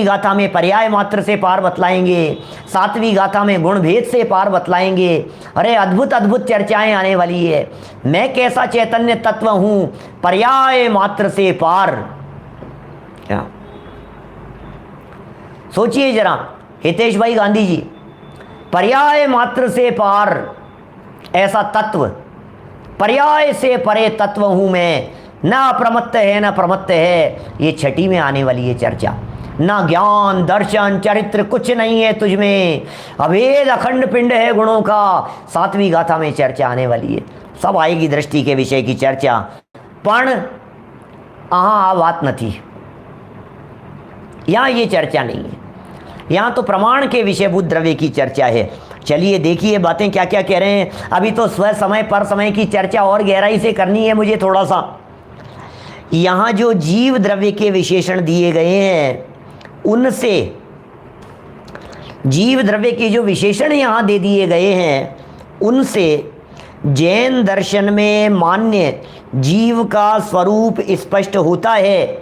गाथा में पर्याय मात्र से पार बतलाएंगे, 7वीं गाथा में गुण भेद से पार बतलाएंगे। अरे अद्भुत अद्भुत चर्चाएं आने वाली है। मैं कैसा चैतन्य तत्व हूं, पर्याय मात्र से पार। क्या सोचिए जरा हितेश भाई गांधी जी, पर्याय मात्र से पार ऐसा तत्व, पर्याय से परे तत्व हूं मैं, न अप्रमत्त है न प्रमत्त है। ये छठी में आने वाली है चर्चा। ना ज्ञान दर्शन चरित्र कुछ नहीं है तुझमें, अभेद अखंड पिंड है गुणों का। 7वीं गाथा में चर्चा आने वाली है, सब आएगी दृष्टि के विषय की चर्चा। पण आ बात नहीं, यहाँ ये चर्चा नहीं है, यहाँ तो प्रमाण के विषयभूत द्रव्य की चर्चा है। चलिए देखिए बातें क्या क्या कह रहे हैं। अभी तो स्व समय पर समय की चर्चा और गहराई से करनी है मुझे थोड़ा सा। यहाँ जो जीव द्रव्य के विशेषण दिए गए हैं, उनसे जीव द्रव्य के जो विशेषण यहाँ दे दिए गए हैं, उनसे जैन दर्शन में मान्य जीव का स्वरूप स्पष्ट होता है,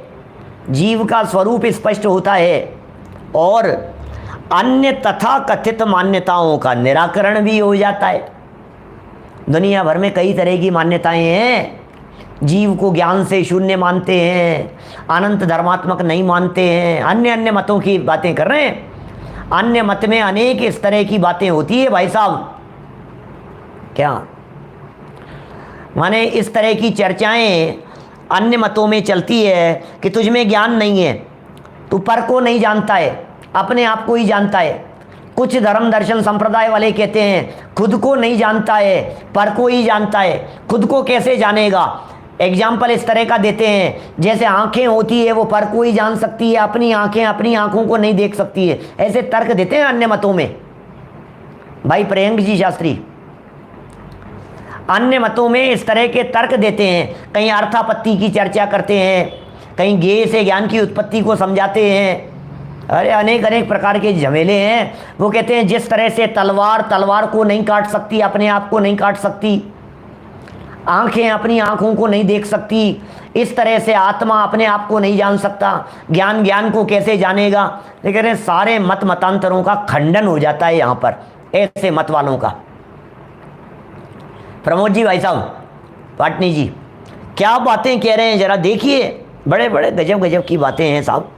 जीव का स्वरूप स्पष्ट होता है, और अन्य तथा कथित मान्यताओं का निराकरण भी हो जाता है। दुनिया भर में कई तरह की मान्यताएं हैं। जीव को ज्ञान से शून्य मानते हैं, अनंत धर्मात्मक नहीं मानते हैं, अन्य मतों की बातें कर रहे हैं। अन्य मत में अनेक इस तरह की बातें होती है भाई साहब। क्या माने इस तरह की चर्चाएं अन्य मतों में चलती है कि तुझमें ज्ञान नहीं है, तू पर को नहीं जानता है, अपने आप को ही जानता है। कुछ धर्म दर्शन संप्रदाय वाले कहते हैं खुद को नहीं जानता है, पर को ही जानता है। खुद को कैसे जानेगा? एग्जाम्पल इस तरह का देते हैं, जैसे आंखें होती है वो पर को ही जान सकती है, अपनी आंखें अपनी आंखों को नहीं देख सकती है। ऐसे तर्क देते हैं अन्य मतों में। भाई प्रियंक जी शास्त्री अन्य मतों में इस तरह के तर्क देते हैं। कहीं अर्थापत्ति की चर्चा करते हैं, कहीं ज्ञेय से ज्ञान की उत्पत्ति को समझाते हैं। अरे अनेक प्रकार के झमेले हैं। वो कहते हैं जिस तरह से तलवार को नहीं काट सकती, अपने आप को नहीं काट सकती, आंखें अपनी आंखों को नहीं देख सकती, इस तरह से आत्मा अपने आप को नहीं जान सकता, ज्ञान को कैसे जानेगा। लेकिन सारे मतांतरों का खंडन हो जाता है यहाँ पर ऐसे मत वालों का। प्रमोद जी भाई साहब पाटनी जी क्या बातें कह रहे हैं जरा देखिए, बड़े बड़े गजब की बातें हैं साहब।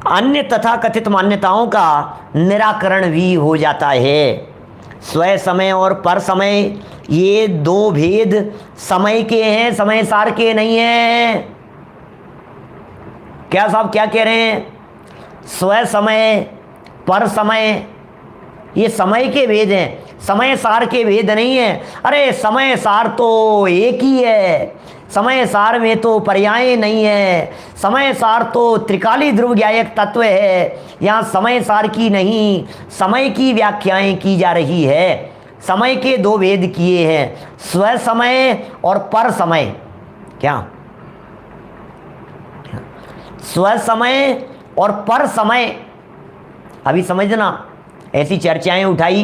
अन्य तथा कथित मान्यताओं का निराकरण भी हो जाता है। स्वय समय और पर समय ये दो भेद समय के हैं, समय सार के नहीं हैं। क्या साहब क्या कह रहे हैं? स्वय समय पर समय ये समय के भेद हैं, समय सार के भेद नहीं है। अरे समय सार तो एक ही है, समय सार में तो पर्याय नहीं है, समय सार तो त्रिकाली ध्रुव ज्ञायक तत्व है। यहाँ समय सार की नहीं, समय की व्याख्याएं की जा रही है। समय के दो भेद किए हैं, स्व समय और पर समय। क्या? स्व समय और पर समय। अभी समझना, ऐसी चर्चाएं उठाई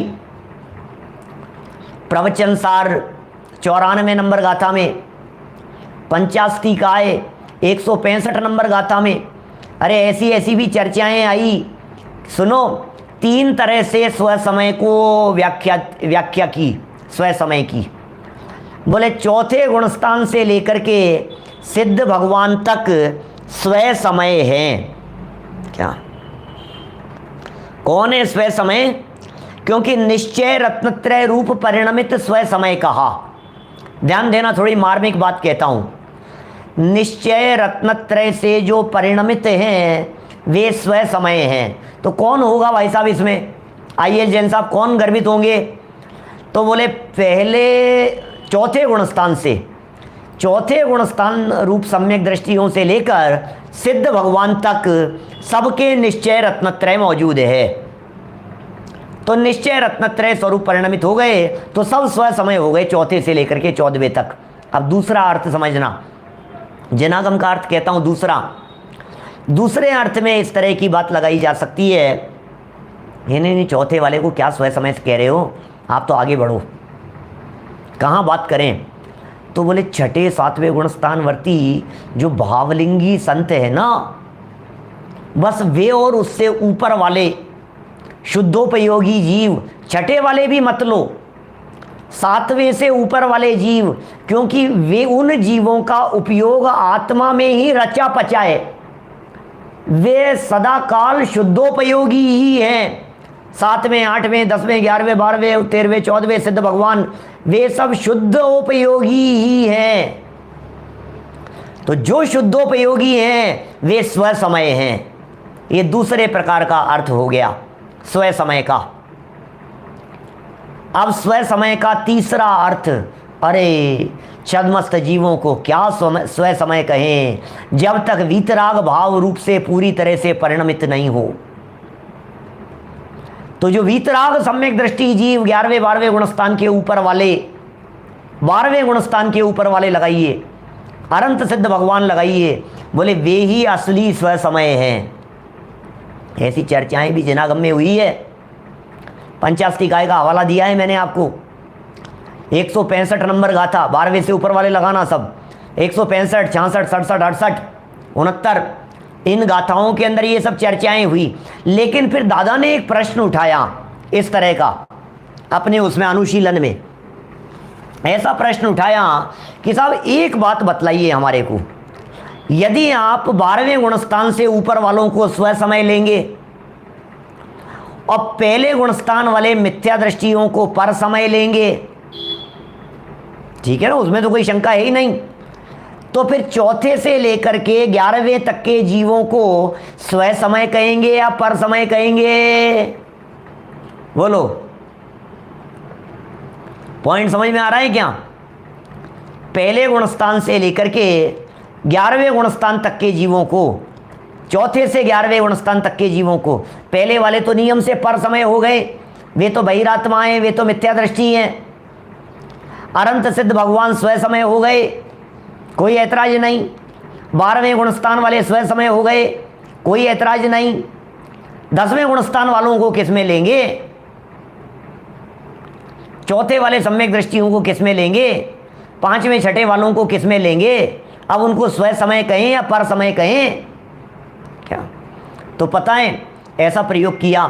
प्रवचन सार 94 नंबर गाथा में, पंचास्तिकाय 165 नंबर गाथा में। अरे ऐसी ऐसी भी चर्चाएं आई। सुनो, 3 तरह से स्व समय को व्याख्या की, स्व समय की। बोले चौथे गुणस्थान से लेकर के सिद्ध भगवान तक स्व समय है। क्या? कौन है स्व समय? क्योंकि निश्चय रत्नत्रय रूप परिणमित स्व समय कहा। ध्यान देना, थोड़ी मार्मिक बात कहता हूं। निश्चय रत्नत्रय से जो परिणमित हैं वे स्व समय हैं। तो कौन होगा भाई साहब इसमें? आइए जैन साहब, कौन गर्वित होंगे? तो बोले पहले चौथे गुणस्थान से, चौथे गुणस्थान रूप सम्यक दृष्टियों से लेकर सिद्ध भगवान तक सबके निश्चय रत्नत्रय मौजूद है। तो निश्चय रत्नत्रय स्वरूप परिणमित हो गए तो सब स्व समय हो गए, चौथे से लेकर के 14वें तक। अब दूसरा अर्थ समझना, जनागम का अर्थ कहता हूं दूसरा। दूसरे अर्थ में इस तरह की बात लगाई जा सकती है, ये नहीं चौथे वाले को क्या स्व समय कह रहे हो, आप तो आगे बढ़ो, कहाँ बात करें। तो बोले छठे 7वें गुणस्थान वर्ती जो भावलिंगी संत है ना, बस वे और उससे ऊपर वाले शुद्धोपयोगी जीव, छठे वाले भी मत लो, 7वें से ऊपर वाले जीव, क्योंकि वे उन जीवों का उपयोग आत्मा में ही रचा पचा है। वे सदा काल शुद्धोपयोगी ही हैं। 7वें 8वें 10वें 11वें 12वें 13वें 14वें सिद्ध भगवान, वे सब शुद्धोपयोगी ही हैं। तो जो शुद्धोपयोगी हैं वे स्व समय हैं। ये दूसरे प्रकार का अर्थ हो गया स्व समय का। अब स्व समय का तीसरा अर्थ, अरे छद्मस्त जीवों को क्या स्व समय कहें, जब तक वीतराग भाव रूप से पूरी तरह से परिणमित नहीं हो। तो जो वीतराग सम्यक दृष्टि जीव 11वें 12वें गुणस्थान के ऊपर वाले, 12वें गुणस्थान के ऊपर वाले लगाइए, अनंत सिद्ध भगवान लगाइए, बोले वे ही असली स्व समय हैं। ऐसी चर्चाएं भी जनागम में हुई है। पंचास्तिकाय का हवाला दिया है मैंने आपको, 165 नंबर गाथा, 12वें से ऊपर वाले लगाना सब, 165 66 67 68 69, इन गाथाओं के अंदर ये सब चर्चाएं हुई। लेकिन फिर दादा ने एक प्रश्न उठाया इस तरह का अपने उसमें अनुशीलन में, ऐसा प्रश्न उठाया कि साहब एक बात बतलाइए हमारे को, यदि आप 12वें गुणस्थान से ऊपर वालों को स्व समय लेंगे और पहले गुणस्थान वाले मिथ्या दृष्टियों को पर समय लेंगे, ठीक है ना, उसमें तो कोई शंका है ही नहीं, तो फिर चौथे से लेकर के 11वें तक के जीवों को स्व समय कहेंगे या पर समय कहेंगे? बोलो, पॉइंट समझ में आ रहा है क्या? पहले गुणस्थान से लेकर के 11वें गुणस्थान तक के जीवों को, चौथे से 11वें गुणस्थान तक के जीवों को, पहले वाले तो नियम से पर समय हो गए, वे तो बहिरात्माएं, वे तो मिथ्या दृष्टि हैं। अनंत सिद्ध भगवान स्व समय हो गए, कोई ऐतराज नहीं। 12वें गुणस्थान वाले स्व समय हो गए, कोई ऐतराज नहीं। 10वें गुणस्थान वालों को किसमें लेंगे? चौथे वाले सम्यक दृष्टियों को किसमें लेंगे? 5वें 6ठे वालों को किसमें लेंगे? अब उनको स्व समय कहें या पर समय कहें? क्या तो पता है, ऐसा प्रयोग किया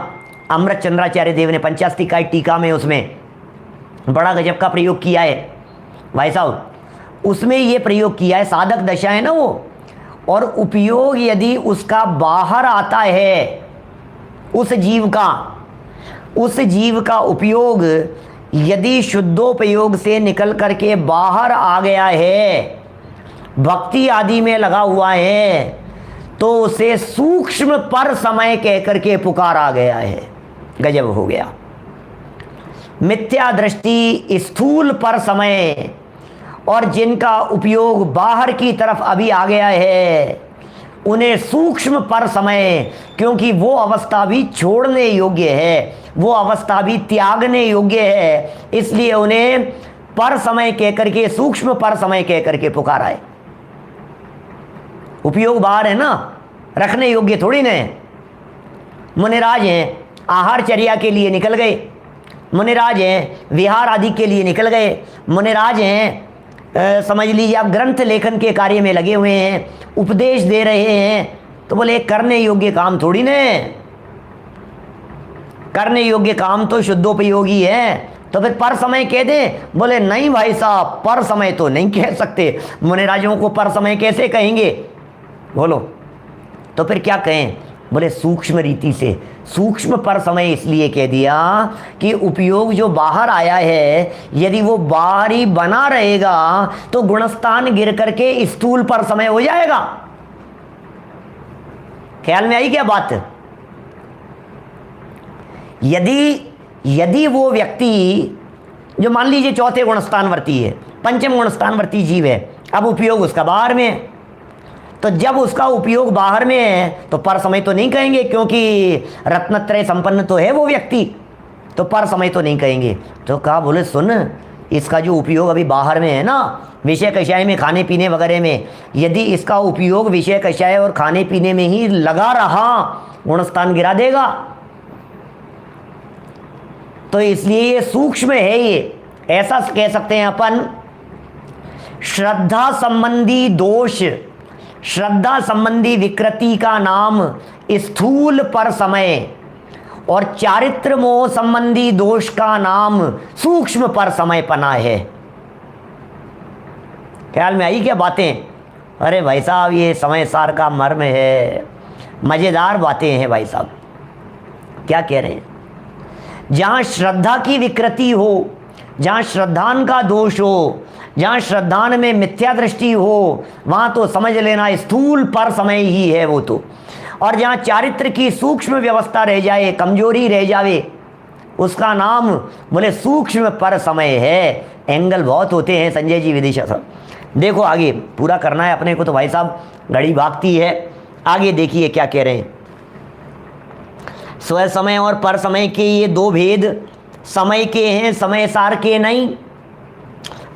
अमृत चंद्राचार्य देव ने पंचास्तिकाय टीका में, उसमें बड़ा गजब का प्रयोग किया है भाई साहब। उसमें ये प्रयोग किया है, साधक दशा है ना वो, और उपयोग यदि उसका बाहर आता है, उस जीव का उपयोग यदि शुद्धोपयोग से निकल करके बाहर आ गया है, भक्ति आदि में लगा हुआ है, तो उसे सूक्ष्म पर समय कह करके पुकारा गया है। गजब हो गया। मिथ्या दृष्टि स्थूल पर समय और जिनका उपयोग बाहर की तरफ अभी आ गया है, उन्हें सूक्ष्म पर समय, क्योंकि वो अवस्था भी छोड़ने योग्य है, वो अवस्था भी त्यागने योग्य है, इसलिए उन्हें पर समय कह करके, सूक्ष्म पर समय कह करके पुकारा है। उपयोग बाहर है ना, रखने योग्य थोड़ी ना है। मुनिराज हैं, आहार चर्या के लिए निकल गए, मुनिराज हैं, विहार आदि के लिए निकल गए, मुनिराज हैं, समझ लीजिए आप ग्रंथ लेखन के कार्य में लगे हुए हैं, उपदेश दे रहे हैं, तो बोले करने योग्य काम थोड़ी ना है। करने योग्य काम तो शुद्धोपयोगी है, तो फिर पर समय कह दें? बोले नहीं भाई साहब, पर समय तो नहीं कह सकते, मुनिराजों को पर समय कैसे कहेंगे, बोलो। तो फिर क्या कहें? बोले सूक्ष्म रीति से, सूक्ष्म पर समय इसलिए कह दिया कि उपयोग जो बाहर आया है, यदि वो बाहर ही बना रहेगा तो गुणस्थान गिर करके स्थूल पर समय हो जाएगा। ख्याल में आई क्या बात? यदि वो व्यक्ति जो मान लीजिए चौथे गुणस्थानवर्ती है, पंचम गुणस्थानवर्ती जीव है, अब उपयोग उसका बाहर में है, तो जब उसका उपयोग बाहर में है तो पर समय तो नहीं कहेंगे, क्योंकि रत्नत्रय संपन्न तो है वो व्यक्ति, तो पर समय तो नहीं कहेंगे। तो कहा, बोले सुन, इसका जो उपयोग अभी बाहर में है ना, विषय कषाय में, खाने पीने वगैरह में, यदि इसका उपयोग विषय कषाय और खाने पीने में ही लगा रहा, गुणस्थान गिरा देगा। तो इसलिए ये सूक्ष्म है, ये ऐसा कह सकते हैं अपन, श्रद्धा संबंधी दोष, श्रद्धा संबंधी विकृति का नाम स्थूल पर समय, और चारित्र मोह संबंधी दोष का नाम सूक्ष्म पर समय पना है। ख्याल में आई क्या बातें? अरे भाई साहब, ये समय सार का मर्म है, मजेदार बातें हैं भाई साहब। क्या कह रहे हैं? जहां श्रद्धा की विकृति हो, जहां श्रद्धान का दोष हो, जहां श्रद्धान में मिथ्या दृष्टि हो, वहां तो समझ लेना स्थूल पर समय ही है वो तो। और जहां चारित्र की सूक्ष्म व्यवस्था रह जाए, कमजोरी रह जावे, उसका नाम बोले सूक्ष्म पर समय है। एंगल बहुत होते हैं संजय जी विदिशा साहब। देखो आगे पूरा करना है अपने को तो भाई साहब, घड़ी भागती है। आगे देखिए क्या कह रहे हैं। स्व समय और पर समय के ये दो भेद समय के हैं, समय सार के नहीं।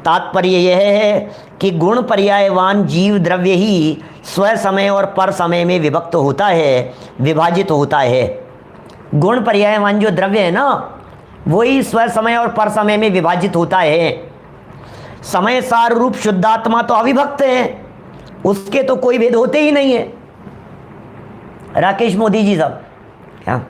तात्पर्य यह है कि गुण पर्यायवान जीव द्रव्य ही स्व समय और पर समय में विभक्त होता है, विभाजित होता है। गुण पर्यायवान जो द्रव्य है ना, वही स्व समय और पर समय में विभाजित होता है। समय सार रूप शुद्धात्मा तो अविभक्त है, उसके तो कोई भेद होते ही नहीं है। राकेश मोदी जी साहब, क्या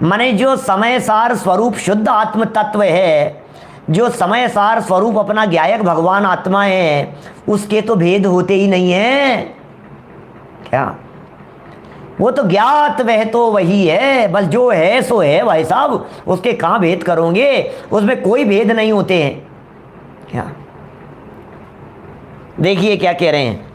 माने जो समय सार स्वरूप शुद्ध आत्म तत्व है, जो समय सार स्वरूप अपना ज्ञायक भगवान आत्मा है, उसके तो भेद होते ही नहीं है। क्या वो तो ज्ञात वह तो वही है, बस जो है सो है भाई साहब, उसके कहाँ भेद करोगे, उसमें कोई भेद नहीं होते हैं। क्या देखिए क्या कह रहे हैं।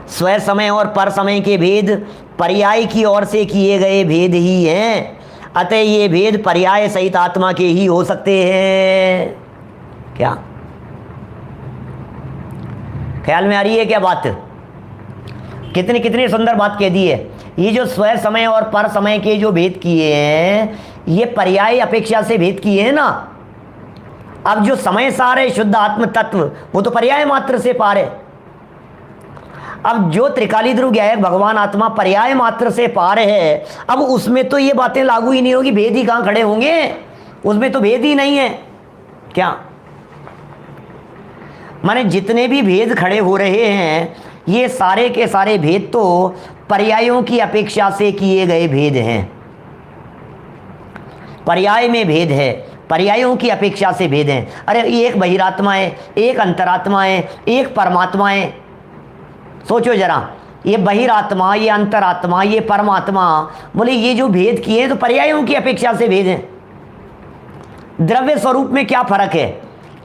स्व समय और पर समय के भेद पर्याय की ओर से किए गए भेद ही हैं, अतः ये भेद पर्याय सहित आत्मा के ही हो सकते हैं। क्या ख्याल में आ रही है क्या बात? कितनी कितनी सुंदर बात कह दी है। ये जो स्व समय और पर समय के जो भेद किए हैं, ये पर्याय अपेक्षा से भेद किए हैं ना। अब जो समय सार है शुद्ध आत्म तत्व, वो तो पर्याय मात्र से पार है। अब जो त्रिकाली ध्रुव ज्ञायक भगवान आत्मा पर्याय मात्र से पार है, अब उसमें तो ये बातें लागू ही नहीं होगी, भेद ही कहां खड़े होंगे, उसमें तो भेद ही नहीं है। क्या माने जितने भी भेद खड़े हो रहे हैं, ये सारे के सारे भेद तो पर्यायों की अपेक्षा से किए गए भेद हैं। पर्याय में भेद है, पर्यायों की अपेक्षा से भेद हैं। अरे एक बहिरात्मा है, एक अंतरात्मा है, एक परमात्मा है। सोचो जरा, ये बहिरात्मा, ये अंतरात्मा, ये परमात्मा, बोले ये जो भेद किए हैं तो पर्यायों की अपेक्षा से भेद हैं। द्रव्य स्वरूप में क्या फर्क है?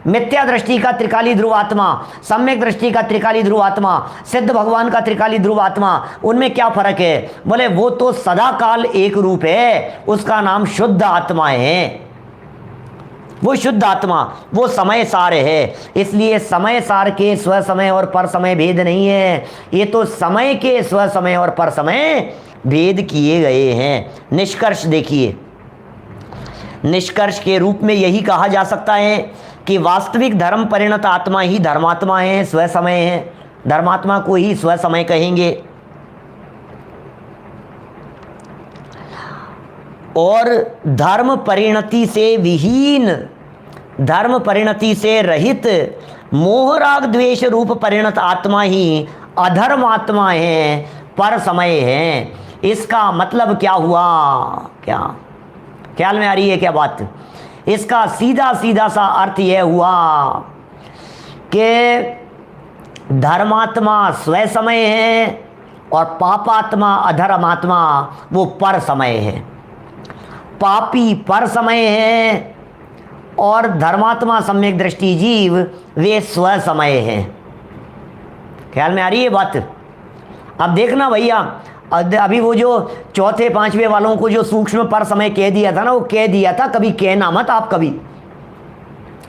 मिथ्या दृष्टि का त्रिकाली ध्रुव आत्मा, सम्यक दृष्टि का त्रिकाली ध्रुव आत्मा, सिद्ध भगवान का त्रिकाली ध्रुव आत्मा, उनमें क्या फर्क है? बोले वो तो सदा काल एक रूप है, उसका नाम शुद्ध आत्मा है। वो शुद्ध आत्मा, वो समय सार है। इसलिए समय सार के स्व समय और पर समय भेद नहीं है, ये तो समय के स्व समय और पर समय भेद किए गए हैं। निष्कर्ष देखिए, निष्कर्ष के रूप में यही कहा जा सकता है कि वास्तविक धर्म परिणत आत्मा ही धर्मात्मा है, स्व समय है, धर्मात्मा को ही स्व समय कहेंगे। और धर्म परिणति से विहीन, धर्म परिणति से रहित, मोह राग द्वेष रूप परिणत आत्मा ही अधर्म आत्मा है, पर समय है। इसका मतलब क्या हुआ? क्या ख्याल में आ रही है क्या बात? इसका सीधा सीधा सा अर्थ यह हुआ कि धर्मात्मा स्व समय है और पापात्मा अधर्मात्मा वो पर समय है। पापी पर समय है और धर्मात्मा सम्यक दृष्टि जीव वे स्व समय है। ख्याल में आ रही है बात? अब देखना भैया, अभी वो जो चौथे पांचवे वालों को जो सूक्ष्म पर समय कह दिया था ना, वो कह दिया था, कभी कहना मत आप कभी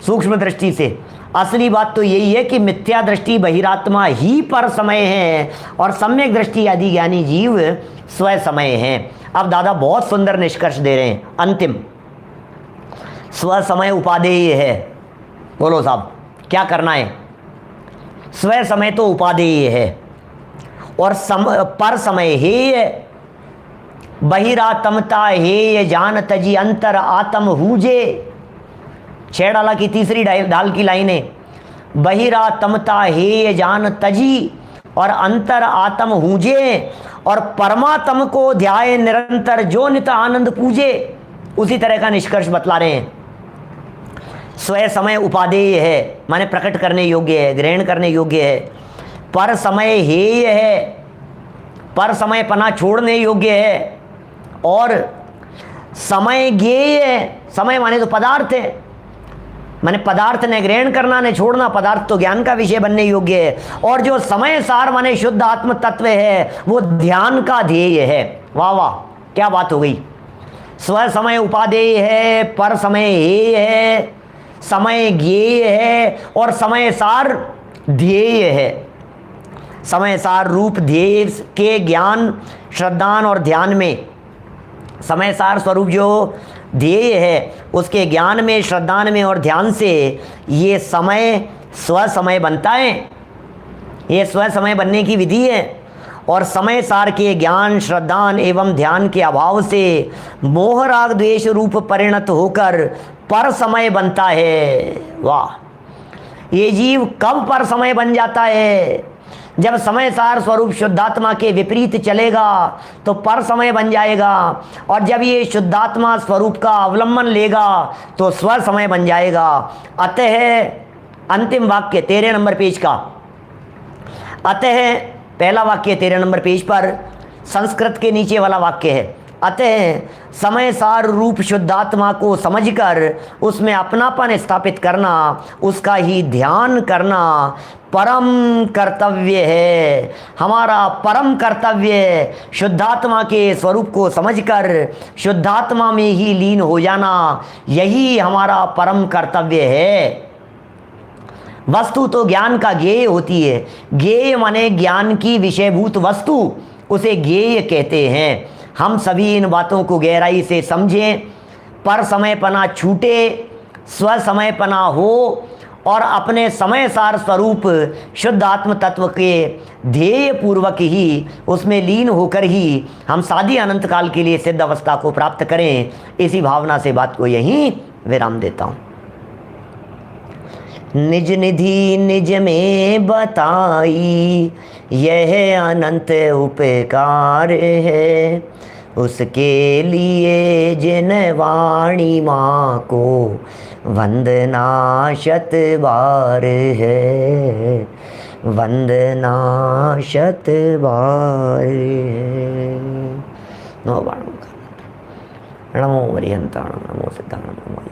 सूक्ष्म दृष्टि से। असली बात तो यही है कि मिथ्या दृष्टि बहिरात्मा ही पर समय है और सम्यक दृष्टि आदि ज्ञानी जीव स्व समय है। अब दादा बहुत सुंदर निष्कर्ष दे रहे हैं, अंतिम। स्व समय उपादेय है। बोलो साहब क्या करना है? स्व समय तो उपादेय है और पर समय हेय, बहिरात्मता हेय जान तजी अंतर आत्म हुजे। छेड़ाला की तीसरी डाल की लाइन है, बहिरात्मता हेय जान तजी और अंतर आत्म हुजे, और परमात्म को ध्याय निरंतर जो नित आनंद पूजे। उसी तरह का निष्कर्ष बतला रहे हैं। स्व समय उपादेय है, माने प्रकट करने योग्य है, ग्रहण करने योग्य है। पर समय हेय है, पर समय पना छोड़ने योग्य है। और समय ज्ञेय है, समय माने तो पदार्थ है, माने पदार्थ ने ग्रहण करना ने छोड़ना, पदार्थ तो ज्ञान का विषय बनने योग्य है। और जो समय सार माने शुद्ध आत्म तत्व है वो ध्यान का ध्येय है। वाह वाह क्या बात हो गई। स्व समय उपादेय है, पर समय हेय है, समय ज्ञेय है और समय सार ध्येय है। समय सार रूप ध्येय के ज्ञान, श्रद्धान और ध्यान में, समय सार स्वरूप जो ध्येय है उसके ज्ञान में, श्रद्धान में और ध्यान से ये समय स्व समय बनता है। ये स्व समय बनने की विधि है। और समय सार के ज्ञान, श्रद्धान एवं ध्यान के अभाव से मोह राग द्वेष रूप परिणत होकर पर समय बनता है। वाह, ये जीव कब पर समय बन जाता है? जब समय सार स्वरूप शुद्धात्मा के विपरीत चलेगा तो पर समय बन जाएगा, और जब ये शुद्धात्मा स्वरूप का अवलंबन लेगा तो स्व समय बन जाएगा। अतः अंतिम वाक्य 13 नंबर पेज का, अतः पहला वाक्य 13 नंबर पेज पर संस्कृत के नीचे वाला वाक्य है। अतः समय सार रूप शुद्धात्मा को समझकर उसमें अपनापन स्थापित करना, उसका ही ध्यान करना परम कर्तव्य है। हमारा परम कर्तव्य है शुद्धात्मा के स्वरूप को समझकर शुद्धात्मा में ही लीन हो जाना, यही हमारा परम कर्तव्य है। वस्तु तो ज्ञान का ज्ञेय होती है। ज्ञेय माने ज्ञान की विषयभूत वस्तु, उसे ज्ञेय कहते हैं। हम सभी इन बातों को गहराई से समझें। पर समयपना छूटे, स्व समयपना हो और अपने समय सार स्वरूप शुद्ध आत्म तत्व के ध्येय पूर्वक ही उसमें लीन होकर ही हम सादी अनंत काल के लिए सिद्ध अवस्था को प्राप्त करें। इसी भावना से बात को यहीं विराम देता हूँ। निज निधि निज में बताई यह अनंत उपकार है, उसके लिए जिन वाणी माँ को वंदना शत बार है, वंदना शत बार है। नमो बाणों का नमो वरियंता नमो सिद्धांत नमो